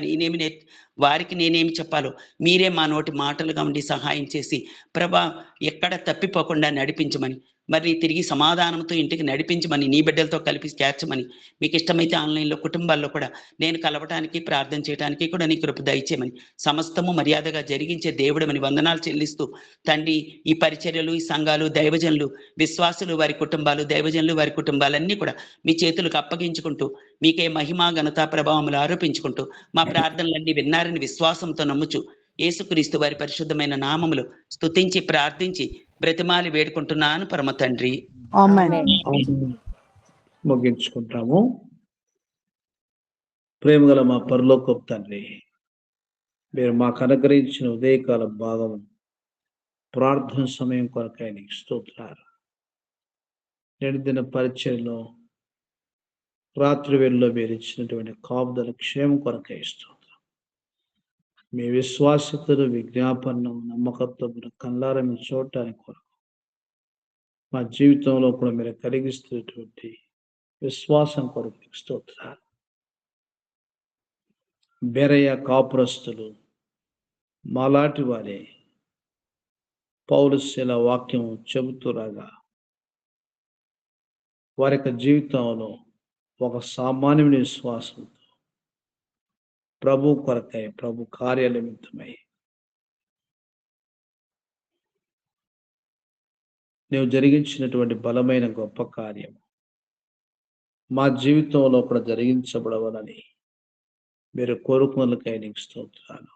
[SPEAKER 2] వారికి నేనేమి చెప్పాలో మీరే మా నోటి మాటలుగా ఉండి సహాయం చేసి ప్రభా ఎక్కడ తప్పిపోకుండా నడిపించమని, మరి తిరిగి సమాధానంతో ఇంటికి నడిపించమని, నీ బిడ్డలతో కలిపి చేర్చమని, మీకు ఇష్టమైతే ఆన్లైన్లో కుటుంబాల్లో కూడా నేను కలవటానికి ప్రార్థన చేయడానికి కూడా నీ కృప దయచేయమని, సమస్తము మర్యాదగా జరిగించే దేవుడమని వందనాలు చెల్లిస్తూ తండ్రి ఈ పరిచర్యలు, ఈ సంఘాలు, దైవజనులు, విశ్వాసులు వారి కుటుంబాలు, దైవజనులు వారి కుటుంబాలన్నీ కూడా మీ చేతులకు అప్పగించుకుంటూ మీకే మహిమా ఘనతా ప్రభావములు ఆరోపించుకుంటూ మా ప్రార్థనలన్నీ విన్నారని విశ్వాసంతో నమ్ముచు యేసుక్రీస్తు వారి పరిశుద్ధమైన నామములు స్తుతించి ప్రార్థించి బ్రతిమాలి వేడుకుంటున్నాను పరమ తండ్రి.
[SPEAKER 1] ముగించుకుంటాము. ప్రేమగల మా పరలోకపు తండ్రి, మీరు మాకు అనుగ్రహించిన ఉదయకాల భాగం ప్రార్థన సమయం కొరకై నీకు స్తోత్రాలు. నిడిదిన పరిచయలో రాత్రి వేళలో మీరు ఇచ్చినటువంటి కాపుదల క్షేమం కొరకై స్తోత్రం. మీ విశ్వాసతను, విజ్ఞాపనం, నమ్మకత్వం కళ్ళారా మీరు చూడటానికి కొరకు మా జీవితంలో కూడా మీరు కలిగిస్తున్నటువంటి విశ్వాసం కొరకు స్తోత్రాలు. బెరయ కాపురస్తులు మాలాంటి వారే పౌలు శీల వాక్యం చెబుతూ రాగా వారి యొక్క జీవితంలో ఒక సామాన్యమైన విశ్వాసంతో ప్రభు కొరకై, ప్రభు కార్య నిమిత్తమై నీవు జరిగించినటువంటి బలమైన గొప్ప కార్యం మా జీవితంలో కూడా జరిగించబడవలని మీరు కోరుకున్నకై నీకు స్తోత్రాలు.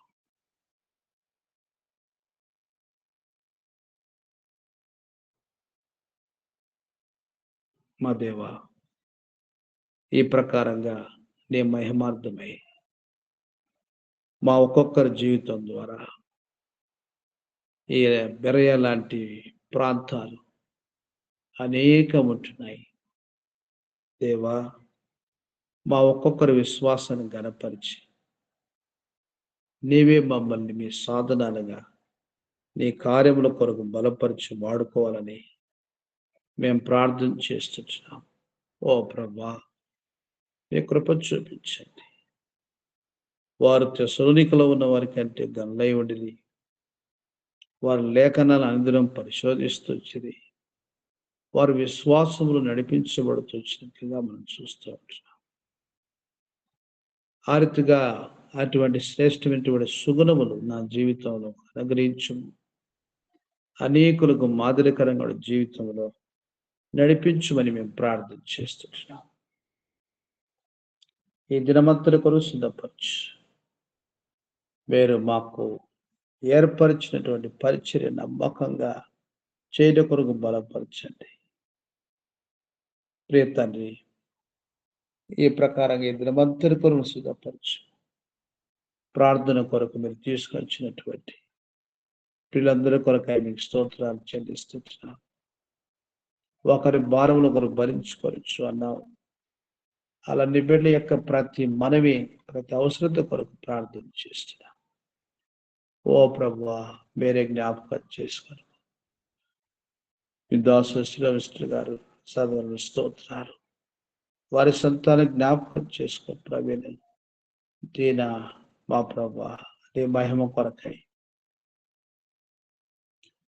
[SPEAKER 1] మా దేవా, ఈ ప్రకారంగా నీ మహిమార్థమై మా ఒక్కొక్కరి జీవితం ద్వారా ఈ బెరయ లాంటి ప్రాంతాలు అనేకం ఉంటున్నాయి. దేవా, మా ఒక్కొక్కరి విశ్వాసాన్ని గణపరిచి నీవే మమ్మల్ని మీ సాధనాలుగా నీ కార్యముల కొరకు బలపరిచి వాడుకోవాలని మేము ప్రార్థన చేస్తున్నాం. ఓ ప్రభా, మీ కృప చూపించండి. వారు తెసలోనికలో ఉన్న వారి కంటే గనులై ఉండిరి. వారి లేఖనాలు అనుదినం పరిశోధిస్తూ వచ్చింది. వారు విశ్వాసములు నడిపించబడుతూ వచ్చినట్లుగా మనం చూస్తూ ఉంటున్నాం. ఆ రీతిగా అటువంటి శ్రేష్టమైనటువంటి సుగుణములు నా జీవితంలో అనుగ్రహించు. అనేకులకు మాదిరికరంగా జీవితంలో నడిపించుమని మేము ప్రార్థన చేస్తున్నాం. ఈ దినమంతటి కొరకు సిద్ధపరచు. మీరు మాకు ఏర్పరిచినటువంటి పరిచర్య నమ్మకంగా చేయడం కొరకు బలపరచండి. ప్రియ తండ్రి, ఈ ప్రకారంగా ఈ దినమంతటి కొరకు సిద్ధపరచు. ప్రార్థన కొరకు మీరు తీసుకొచ్చినటువంటి పిల్లలందరి కొరకై మీకు స్తోత్రాలు చెల్లిస్తున్నాం. ఒకరి భారముల కొరకు భరించుకోవచ్చు అన్నావు. అలా నీ బిడ్డల యొక్క ప్రతి మనవి, ప్రతి అవసరత కొరకు ప్రార్థన చేస్తున్నా. ఓ ప్రభువా, మీరే జ్ఞాపకం చేసుకొని మీ దాసు శ్రీరామకృష్ణ గారు సదరు స్తోత్రాలు. వారి సంతానం జ్ఞాపకం చేసుకో ప్రవీణ దీన మా ప్రభువా, నీ మహిమ కొరకై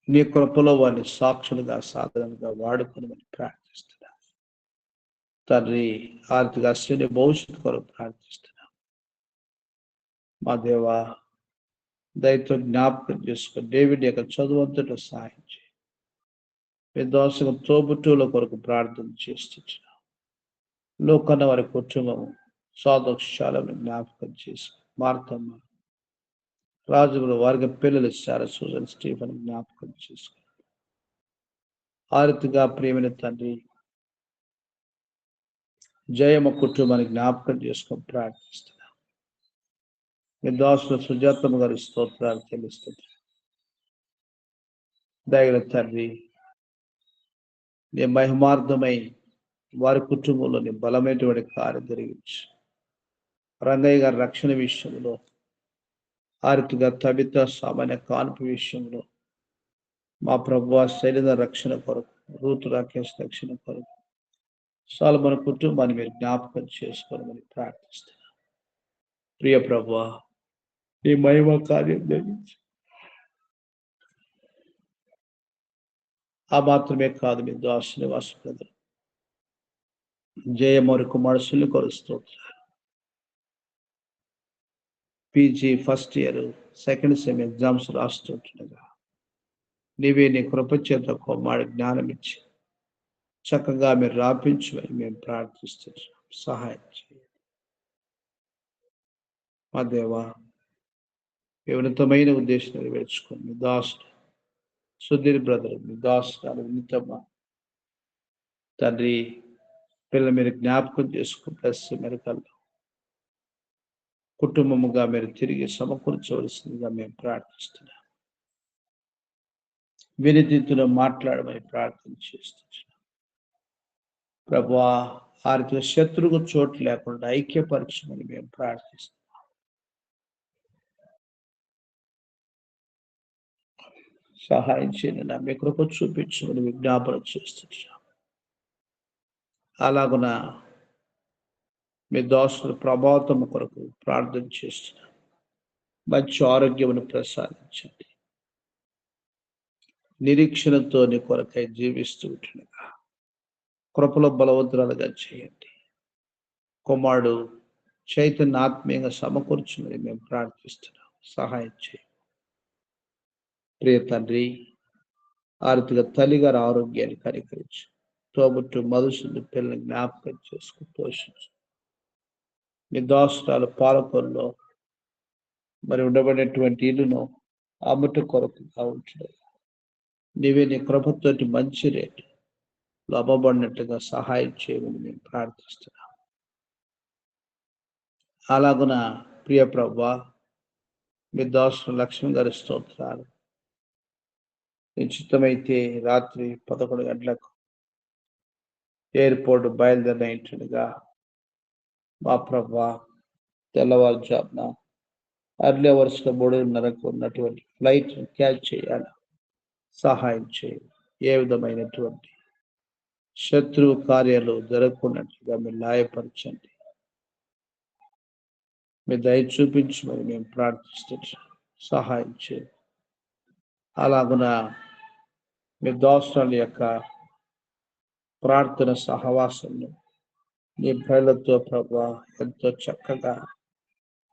[SPEAKER 1] నీ కృపలో వారిని సాక్షులుగా సాధనగా వాడుకుని ప్రార్థిస్తున్నా. తండ్రి, ఆర్థిక అశ్విని భవిష్యత్తు కొరకు ప్రార్థిస్తున్నా. మా దేవా, దయతో జ్ఞాపకం చేసుకో. డేవిడ్ యొక్క చదువంతటో సహాయం చేయి. విధ్వంసక తోబుట్టువుల కొరకు ప్రార్థన చేస్తున్నా. లోకన్న వారి కుటుంబము స్వాదోక్షాలను జ్ఞాపకం చేసి మార్తమ్మ రాజుగురు వారికి పిల్లలు శారా, సూజన్, స్టీఫెన్ జ్ఞాపకం చేసుకో. ఆరితిగా ప్రియమైన తండ్రి, జయమ కుటుంబాన్ని జ్ఞాపకం చేసుకొని ప్రార్థిస్తున్నా. మీ దాసులు సుజాతమ్మ గారి స్తోత్రాలు చెల్లిస్తుంది. దయగల తండ్రి, నీ మహిమార్థమై వారి కుటుంబంలో నీ బలమైనటువంటి కార్యం జరిగించు. రంగయ్య గారి రక్షణ విషయంలో, ఆరితిగా తబిత సామాన్య కాన్పు విషయంలో, మా ప్రభువా శైలిన రక్షణ కొరకు, రూతు రాకేష్ రక్షణ కొరకు, సాల్మన్ కుటుంబాన్ని మీరు జ్ఞాపకం చేసుకోవాలని ప్రార్థిస్తున్నా. ప్రియ ప్రభువా, నీ మహిమ కార్యం జరిగించు. ఆ మాత్రమే కాదు, మీ దాసుని వాసు జయమౌరి కుమారుని కొరుస్తోంది. PG first year second sem exams రాస్తుంటుండగా నీవే నీ కృపచేత కుమారుడి జ్ఞానం ఇచ్చి చక్కగా మీరు రాపించమని మేము ప్రార్థిస్తున్నాం. సహాయం చేయండి మా దేవా. ఉన్నతమైన ఉద్దేశం నెరవేర్చుకోండి. మీ దాసుడు సుధీర్ బ్రదర్, మీ దాసుడు ఉన్నతమ్మ తండ్రి, పిల్లలు మీరు జ్ఞాపకం చేసుకుని ప్లస్ మెరకల్లో కుటుంబముగా మీరు తిరిగి సమకూర్చవలసిందిగా మేము ప్రార్థిస్తున్నాం. వినితితో మాట్లాడమని ప్రార్థన చేస్తున్నాం. ప్రభువా, ఆర్థిక శత్రువుకు చోటు లేకుండా ఐక్యపరచమని మేము ప్రార్థిస్తున్నాం. సహాయం చేయండి. నా మీ కృప చూపించమని విజ్ఞాపన చేస్తున్నాం. అలాగున మీ దాసుల ప్రభావితం కొరకు ప్రార్థన చేస్తున్నాం. మంచి ఆరోగ్యమును ప్రసాదించండి. నిరీక్షణతో నీ కొరకై జీవిస్తూ ఉంటుండగా కృపలో బలవంతురాలుగా చేయండి. కుమారుడు చైతన్య ఆత్మీయంగా సమకూర్చుమని మేము ప్రార్థిస్తున్నాం. సహాయం చేయండి. ప్రియ తండ్రి, ఆర్థిక తల్లిగారి ఆరోగ్యాన్ని కనికరించు. తోబుట్టు మధుసుని పిల్లల్ని జ్ఞాపకం చేసుకు పోషించు. మీ దాసురాలు పాలకొల్లో మరి ఉండబడినటువంటి ఇల్లును అమ్ముట కొరకుగా ఉంటున్నాయి. నీవే నీ కృపతోటి మంచి రేటు లభబడినట్టుగా సహాయం చేయమని మేము ప్రార్థిస్తున్నాం. అలాగున ప్రియ ప్రభువా, మీ దాసులు లక్ష్మణ్ గారి స్తోత్రాలు. నిశ్చితమైతే రాత్రి 11 గంటలకు ఎయిర్పోర్ట్ బయలుదేరినట్టుగా మా ప్రభువా, తెల్లవారుజామున అర్లీ అవర్స్లో 3:30కు ఉన్నటువంటి ఫ్లైట్ క్యాచ్ చేయాలి. సహాయం చేయండి. ఏ విధమైనటువంటి శత్రువు కార్యాలు జరగకున్నట్లుగా మీరు లాయపరచండి. మీ దయ చూపించమని మేము ప్రార్థిస్తున్నాం. సహాయం చేయండి. అలాగున మీ దోషాల యొక్క ప్రార్థన సహవాసంలో మీ ప్రజలతో ప్రభువా ఎంతో చక్కగా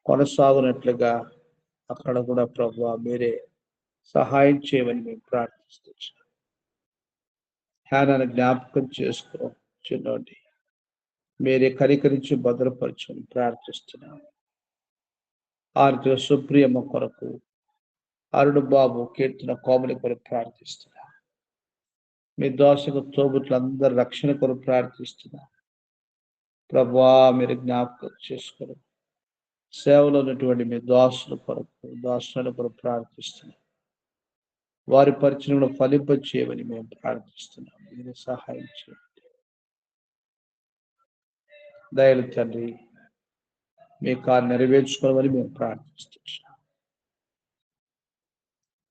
[SPEAKER 1] కొనసాగునట్లుగా అక్కడ కూడా ప్రభువా మీరే సహాయం చేయమని మేము ప్రార్థిస్తున్నాం. హ్యానాను జ్ఞాపకం చేసుకోండి. మీరే కనికరించి భద్రపరచమని ప్రార్థిస్తున్నాం. ఆర్థిక సుప్రియమ్మ కొరకు, అరుణ్ బాబు కీర్తన కోమలి కొరకు ప్రార్థిస్తున్నా. మీ దోషకు తోబుట్లందరూ రక్షణ కొరకు ప్రార్థిస్తున్నా. ప్రభువా మీరు జ్ఞాపకం చేసుకుని సేవలో ఉన్నటువంటి మీ దోషుల కొరకు ప్రార్థిస్తున్నా. వారి పరిచయంలో ఫలింప చేయమని మేము ప్రార్థిస్తున్నాం. మీరు సహాయం చేయండి. దయలు తండ్రి, మీ కార్యం నెరవేర్చుకోవాలని మేము ప్రార్థిస్తున్నాం.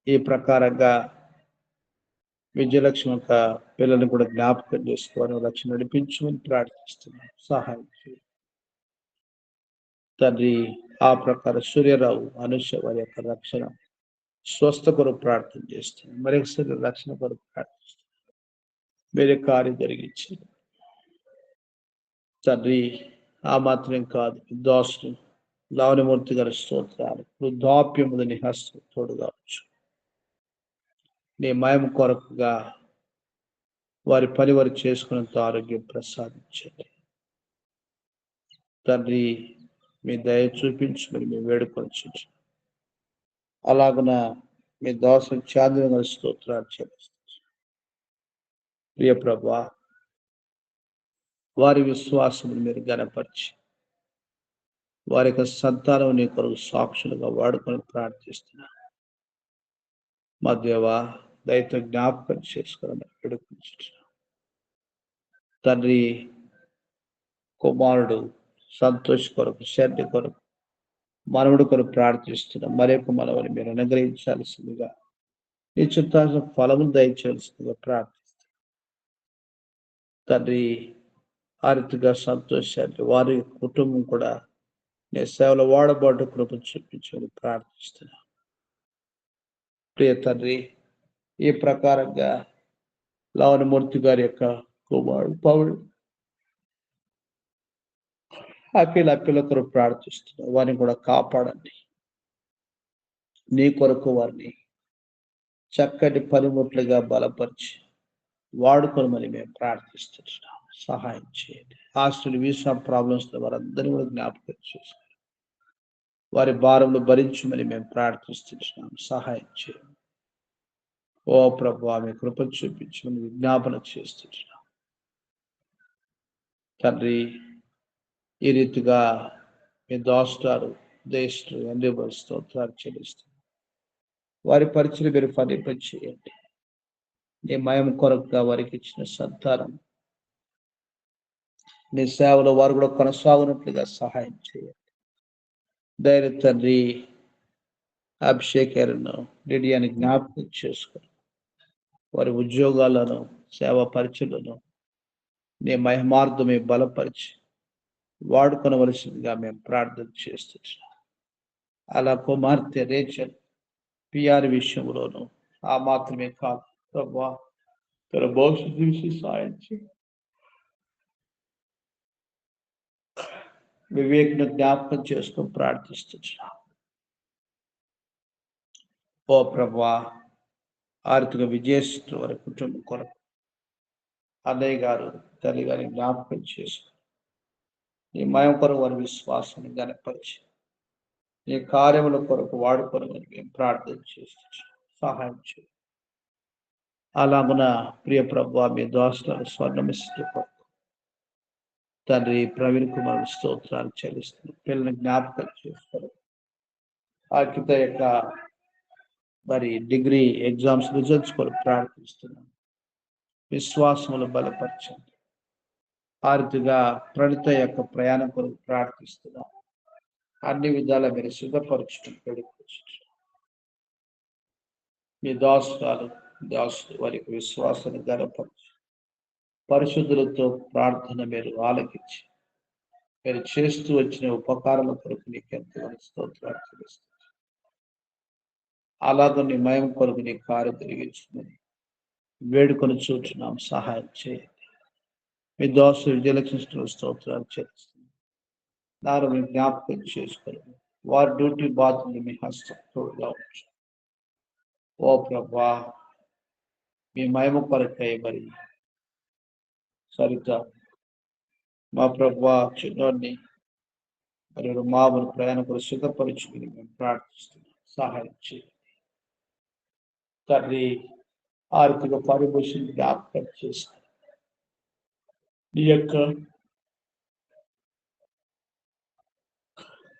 [SPEAKER 1] ఈ ప్రకారంగా విజయలక్ష్మి యొక్క పిల్లల్ని కూడా జ్ఞాపకం చేసుకోవాలని రక్షణ నడిపించమని ప్రార్థిస్తున్నాం. సహాయం చేయండి తండ్రి. ఆ ప్రకారం సూర్యరావు, అనుష వారి యొక్క రక్షణ స్వస్థ కొరకు ప్రార్థన చేస్తున్నాం. మరొకసారి రక్షణ కొరకు ప్రార్థిస్తున్నాం. వేరే కార్యం జరిగించి తండ్రి. ఆ మాత్రం కాదు, దోషులు లావణమూర్తి గారి స్తోత్రాలు. వృద్ధాప్యములు నీ హస్తం తోడుగా వచ్చు. నీ మయం కొరకుగా వారి పని వారు చేసుకున్నంత ఆరోగ్యం ప్రసాదించండి తండ్రి. మీ దయ చూపించమని మేము వేడుకొంచు. అలాగున మీ దోషం చాంద్రంగా స్తోత్రాలు చెల్లిస్తుంది. ప్రియ ప్రభువా, వారి విశ్వాసమును మీరు గణపరిచి వారి యొక్క సంతానం నీ కొరకు సాక్షులుగా వాడుకొని ప్రార్థిస్తున్నా. మా దేవా, దయతో జ్ఞాపకం చేసుకోవాలని వేడుకొంచున్నాం తండ్రి. కుమారుడు సంతోష్ కొరకు, శర్ది కొరకు, మనవుడు కొరకు ప్రార్థిస్తున్నాం. మరొక మనవని మీరు అనుగ్రహించాల్సిందిగా, నీ చిత్తాల ఫలము దయచేయాల్సిందిగా ప్రార్థిస్తున్నాం తండ్రి. ఆ రీతిగా సంతోషాన్ని వారి కుటుంబం కూడా నీ సేవలో వాడబాటు కృప చూపించమని ప్రార్థిస్తున్నాం. ప్రియ తండ్రి, ఈ ప్రకారంగా లావణమూర్తి గారి యొక్క కుమారుడు పౌరుడు అఖిల కొరకు ప్రార్థిస్తున్నాం. వారిని కూడా కాపాడండి. నీ కొరకు వారిని చక్కటి పనిముట్లుగా బలపరిచి వాడుకోమని మేము ప్రార్థిస్తున్నాం. సహాయం చేయండి. హాస్టల్ వీసా ప్రాబ్లమ్స్ వారందరినీ కూడా జ్ఞాపకం చేసుకోండి. వారి భారంలో భరించమని మేము ప్రార్థిస్తున్నాం. సహాయం చేయండి. ఓ ప్రభువా, మీ కృప చూపించమని విజ్ఞాపన చేస్తున్నాం తండ్రి. ఈ రీతిగా మీ దోస్తారు దేశం ఎండబడి స్తోత్రాలు చెల్లిస్తారు. వారి పరిచయం మీరు ఫలింప చేయండి. నీ మయం కొరకుగా వారికి ఇచ్చిన సంతానం నీ సేవలో వారు కూడా కొనసాగునట్లుగా సహాయం చేయండి. ధైర్య తండ్రి, అభిషేకాలను లిడియాని జ్ఞాపకం చేసుకొని వారి ఉద్యోగాలను, సేవా పరిచయలను నీ మహిమార్థమే బలపరిచి వాడుకొనవలసిందిగా మేము ప్రార్థన చేస్తున్నాం. అలా కుమార్తె రేచల్ పిఆర్ విషయంలోను ఆ మాత్రమే కాదు ప్రభా, తన భవిష్యత్తు చూసి సాయం చేయి. వివేక్ను జ్ఞాపకం చేసుకుని ప్రార్థిస్తున్నా. ఓ ప్రభా, ఆర్థిక విజయశ్రీ వారి కుటుంబం కొరకు అన్నయ్య గారు తల్లి గారిని జ్ఞాపకం చేసుకుని నీ మయం కొరకు వారి విశ్వాసాన్ని గనపరిచి నీ కార్యముల కొరకు వాడుకోవాలని మేము ప్రార్థన చేస్తున్నాం. సహాయం చేయి. అలాగున ప్రియ ప్రభా, మీ దోస్తులను స్వర్ణమిస్తూ తండ్రి ప్రవీణ్ కుమార్ స్తోత్రాలు చెల్లిస్తున్నాం. పిల్లల్ని జ్ఞాపకం చేస్తారు. ఆకిత యొక్క మరి డిగ్రీ ఎగ్జామ్స్ రిజల్ట్స్ కొరకు ప్రార్థిస్తున్నాం. విశ్వాసములు బలపరచండి. ఆర్థిక ప్రణిత యొక్క ప్రయాణం కొరకు ప్రార్థిస్తున్నాం. అన్ని విధాల మీరు సిద్ధపరచడం పెడుకొచ్చు. మీ దాసులు వారికి విశ్వాసాన్ని గలపరచు. పరిశుద్ధులతో ప్రార్థన మీరు ఆలకించి మీరు చేస్తూ వచ్చిన ఉపకారాల కొరకు నీకు ఎంతో స్తోత్రాలు చెల్లిస్తున్నాం. అలాగే నీ మయం కొరకు నీ కార్యం తిరిగించుకుని వేడుకొని చూచున్నాం. సహాయం చేయండి. మీ దోష విజయలక్ష్మి స్తోత్రాలు చెల్లిస్తున్నాం. దాని మీ జ్ఞాపకం చేసుకొని వారి డ్యూటీ బాధ్యతలు మీ హస్తోడుగా ఉంచు. ఓ ప్రభా, మీ మహిమ కొరకై మరి సరిత మా ప్రభా చిన్నోడిని మరి మామూలు ప్రయాణం కూడా సిద్ధపరుచుకుని మేము ప్రార్థిస్తున్నాం. సహాయం చేయండి తండ్రి. ఆర్థిక పరిభూషణ జ్ఞాపకం చేస్తారు. నీ యొక్క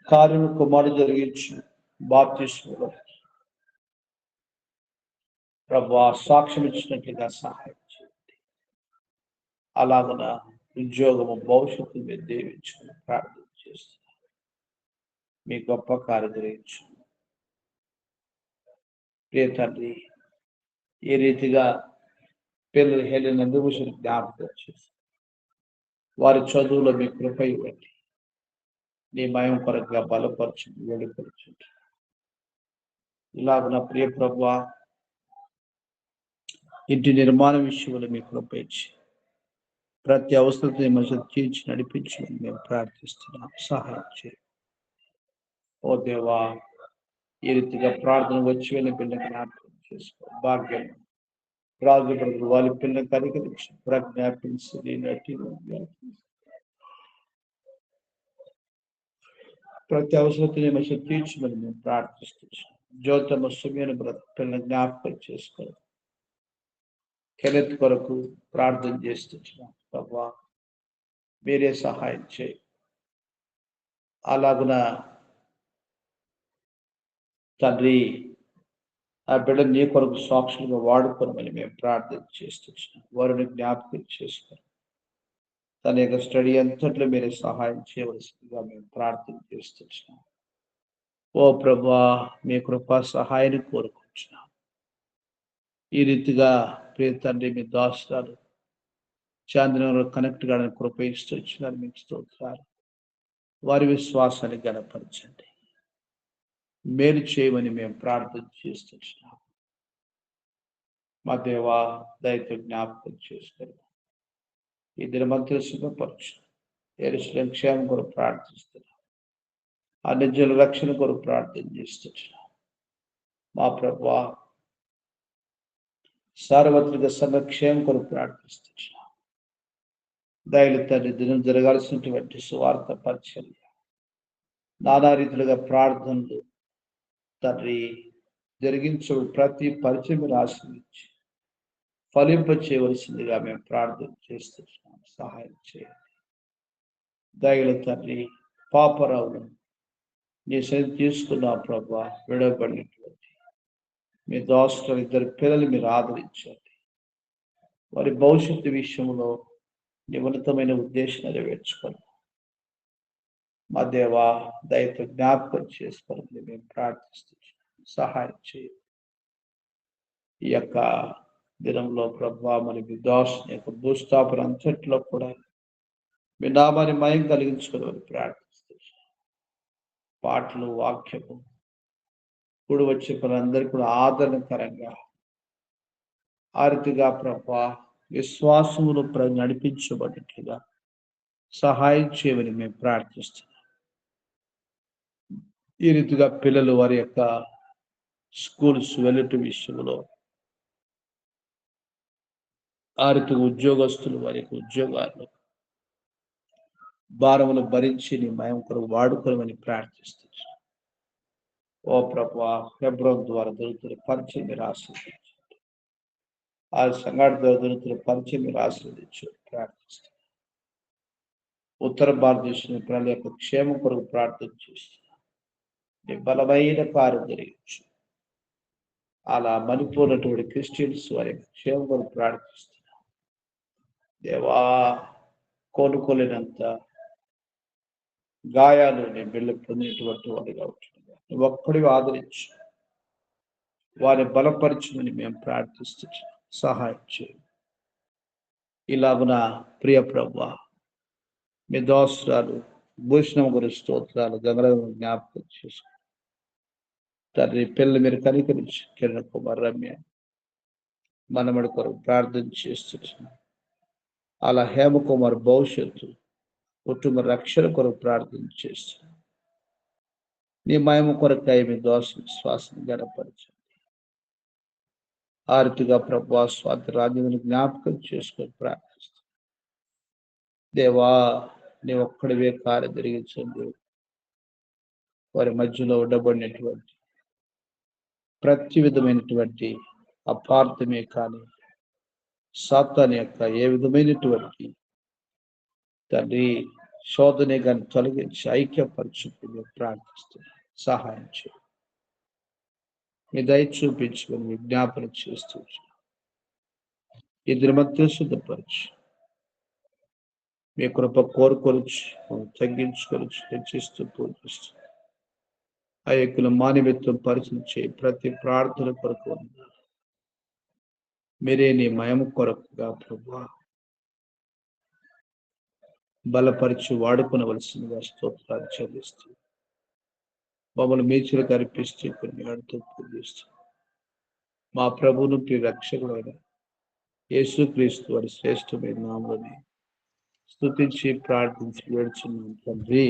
[SPEAKER 1] కార్యం కుమారుడు జరిగించు. బాప్తిస్మలో ప్రభా సాక్ష్యం ఇచ్చినట్లుగా సహాయం చేయండి. అలాగన ఉద్యోగము భవిష్యత్తు మీరు దీవించుకుని ప్రార్థన చేస్తున్నారు. మీ గొప్ప కార్యం జరిగించు ప్రియ తండ్రి. ఈ రీతిగా పిల్లలు హేళన విభూషణ జ్ఞాపకం చేసి వారి చదువులో మీ కృప ఇవ్వండి. నీ మయం కొరకుగా బలపరచండి, వెలుపరచండి. ఇలాగ నా ప్రియ ప్రభువా, ఇంటి నిర్మాణ విషయంలో మీ కృప ఇచ్చి ప్రతి అవసరత మధ్య తీర్చి నడిపించమని మేము ప్రార్థిస్తున్నాం. సహాయం చేయండి. ఓ దేవా, ఈ రీతిగా ప్రార్థన వచ్చి వెళ్ళి పిల్లకి జ్ఞాపకం చేసుకో. భాగ్యం రాజు బ్రదరు వాళ్ళ పిల్లలు కనికరించి ప్రజ్ఞాపించి ప్రతి అవసరతని మధ్య తీర్చమని మేము ప్రార్థిస్తున్నాం. జ్యోతమ సుమేన బ్రదర్ పిల్లలు జ్ఞాపకం చేసుకోవాలి. కెనెత్ కొరకు ప్రార్థన చేస్తున్నాం. ప్రభా, మీరే సహాయం చేయి. అలాగున తండ్రి, ఆ బిడ్డ నీ కొరకు సాక్షులుగా వాడుకోమని మేము ప్రార్థన చేస్తున్నాం. వారిని జ్ఞాపకం చేసుకొని తన యొక్క స్టడీ అంతట్లో మీరే సహాయం చేయవలసిందిగా మేము ప్రార్థన చేస్తున్నాం. ఓ ప్రభా, మీ కృపా సహాయాన్ని కోరుకుంటున్నాం. ఈ రీతిగా ప్రియ తండ్రి, మీ దాసురాలు చాంద్రంలో కనెక్ట్ కావడానికి కృప ఇస్తూ వచ్చినారు. మీకు స్తోత్రాలు. వారి విశ్వాసాన్ని గణపరచండి, మేలు చేయమని మేము ప్రార్థన చేస్తున్నాం. మా దేవా, దయతో జ్ఞాపకం చేసుకొని ఈ దినమంతులు సిద్ధపరచు. యెరూషలేం క్షేమం కొరకు ప్రార్థిస్తున్నాం. అన్ని జనుల రక్షణ కొరకు ప్రార్థన చేస్తున్నాం. మా ప్రభువా, సార్వత్రిక సంఘక్షేమం కొరకు ప్రార్థిస్తున్నాం. దయలు తండ్రి, దినం జరగాల్సినటువంటి సువార్త పరిచర్య నానా రీతులుగా ప్రార్థనలు తండ్రి జరిగించు. ప్రతి పరిచయం మీరు ఆశ్రయించి ఫలింప చేయవలసిందిగా మేము ప్రార్థన చేస్తున్నాం. సహాయం చేయండి. దయలు తండ్రి, పాపరావును నీ సరి తీసుకున్న ప్రభా, విడవబడినటువంటి మీ దోస్తులు ఇద్దరు పిల్లలు మీరు ఆదరించండి. వారి భవిష్యత్తు విషయంలో నీ ఉన్నతమైన ఉద్దేశం నెరవేర్చుకోండి. మా దేవా, దయతో జ్ఞాపకం చేసుకోవాలని మేము ప్రార్థిస్తున్నాం. సహాయం చేయండి. ఈ యొక్క దినంలో ప్రభా, మరి మీ దాసుని యొక్క భూస్థాపన అంతట్లో కూడా మీ నామాన్ని మయం కలిగించుకోవాలని ప్రార్థిస్తున్నాం. పాటలు, వాక్యము ఇప్పుడు వచ్చే పిల్లలందరికీ కూడా ఆదరణకరంగా ఆ రీతిగా ప్రభా విశ్వాసములో నడిపించబడినట్లుగా సహాయం చేయమని మేము ప్రార్థిస్తున్నాం. ఈ రీతిగా పిల్లలు వారి యొక్క స్కూల్స్ వెళ్ళటం విషయంలో, ఆ రీతిగా ఉద్యోగస్తులు వారి యొక్క ఉద్యోగాలు భారములు భరించి నీ మయం కొరకు వాడుకోమని ప్రార్థిస్తున్నాం. ఓ ప్రభువా, హెబ్రోన్ ద్వారా దొరుకుతున్న పరిచయం మీరు ఆశీర్వదించండి. ఆ సంఘటన ద్వారా దొరుకుతున్న పరిచయం మీరు ఆశీర్వదించు ప్రార్థిస్తున్నాం. ఉత్తర భారతదేశం ప్రజల యొక్క క్షేమం కొరకు ప్రార్థన చేస్తున్నాం. నీ బలమైన కార్యం జరిగించు. అలా మణిపోయినటువంటి క్రిస్టియన్స్ వారి క్షేమం కొరకు ప్రార్థిస్తున్నాం. దేవా, కోలుకోలేనంత గాయాలు నీ బిడ్డలు పొందినటువంటి వాడిగా ఉంటుండగా నువ్వు ఒక్కడివి ఆదరించు, వారిని బలపరచుమని మేము ప్రార్థిస్తున్నాం. సహాయం చేయి. ఇలాగున ప్రియ ప్రభువా, మీ దోసరాలు భూషణం గురించి స్తోత్రాలు గంగరను జ్ఞాపకం చేసుకో తండ్రి. పిల్లలు మీరు కనికరించి కిరణ్ కుమార్, రమ్య, మనమడి కొరకు ప్రార్థన చేస్తున్నాం. అలా హేమకుమార్ భవిష్యత్తు కుటుంబ రక్షణ కొరకు ప్రార్థన చేస్తున్నాం. నీ మహిమ కొరకై మీ దోష విశ్వాసం గడపరచండి. ఆ రీతిగా ప్రభువా స్వార్థ రాజ్యాన్ని జ్ఞాపకం చేసుకొని ప్రార్థిస్తాం. దేవా, నీ ఒక్కడివే కార్యం జరిగించండి. వారి మధ్యలో ఉండబడినటువంటి ప్రతి విధమైనటువంటి అపార్థమే కానీ సాతాను యొక్క ఏ విధమైనటువంటి తండ్రి శోధనే కానీ తొలగించి ఐక్యపరచుకుని ప్రార్థిస్తున్నాం. సహాయం చేయి. మీ దయ చూపించుకొని విజ్ఞాపన చేస్తూ ఇద్దరి మధ్య శుద్ధపరచు. మీ కృప కోరుకొనొచ్చు, తగ్గించుకొనొచ్చు, హెచ్చిస్తూ పూజిస్తూ ఆ యొక్క మానవత్వం పరిచయం చేయి. ప్రతి ప్రార్థన కొరకు ఉన్నారు. మీరే నీ మహిమ కొరకుగా ప్రభువా బలపరిచి వాడుకొనవలసిందిగా స్తోత్రాలు చెల్లిస్తూ మమ్మల్ని మీచులకు అర్పిస్తూ కొన్ని అడుతూ పూజిస్తూ మా ప్రభువును ప్రియ రక్షకుడైన యేసుక్రీస్తు వారి శ్రేష్టమైన నామములో స్తుతించి ప్రార్థించి వేడుచున్నాం తండ్రి.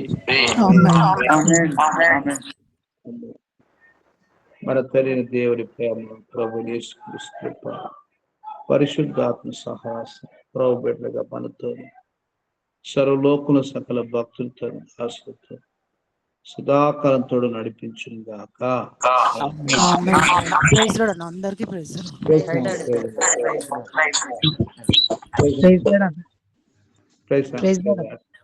[SPEAKER 1] మన తల్లిని దేవుని ప్రేమ, ప్రభు యేసుక్రీస్తు కృప, పరిశుద్ధాత్మ సహాసం ప్రభు బిడ్డలుగా మనతో సర్వలోకుల సకల భక్తులతో ఆశలతో సదాకాలంతో నడిపించును గాక.
[SPEAKER 5] అందరికీ
[SPEAKER 1] ప్రైజ్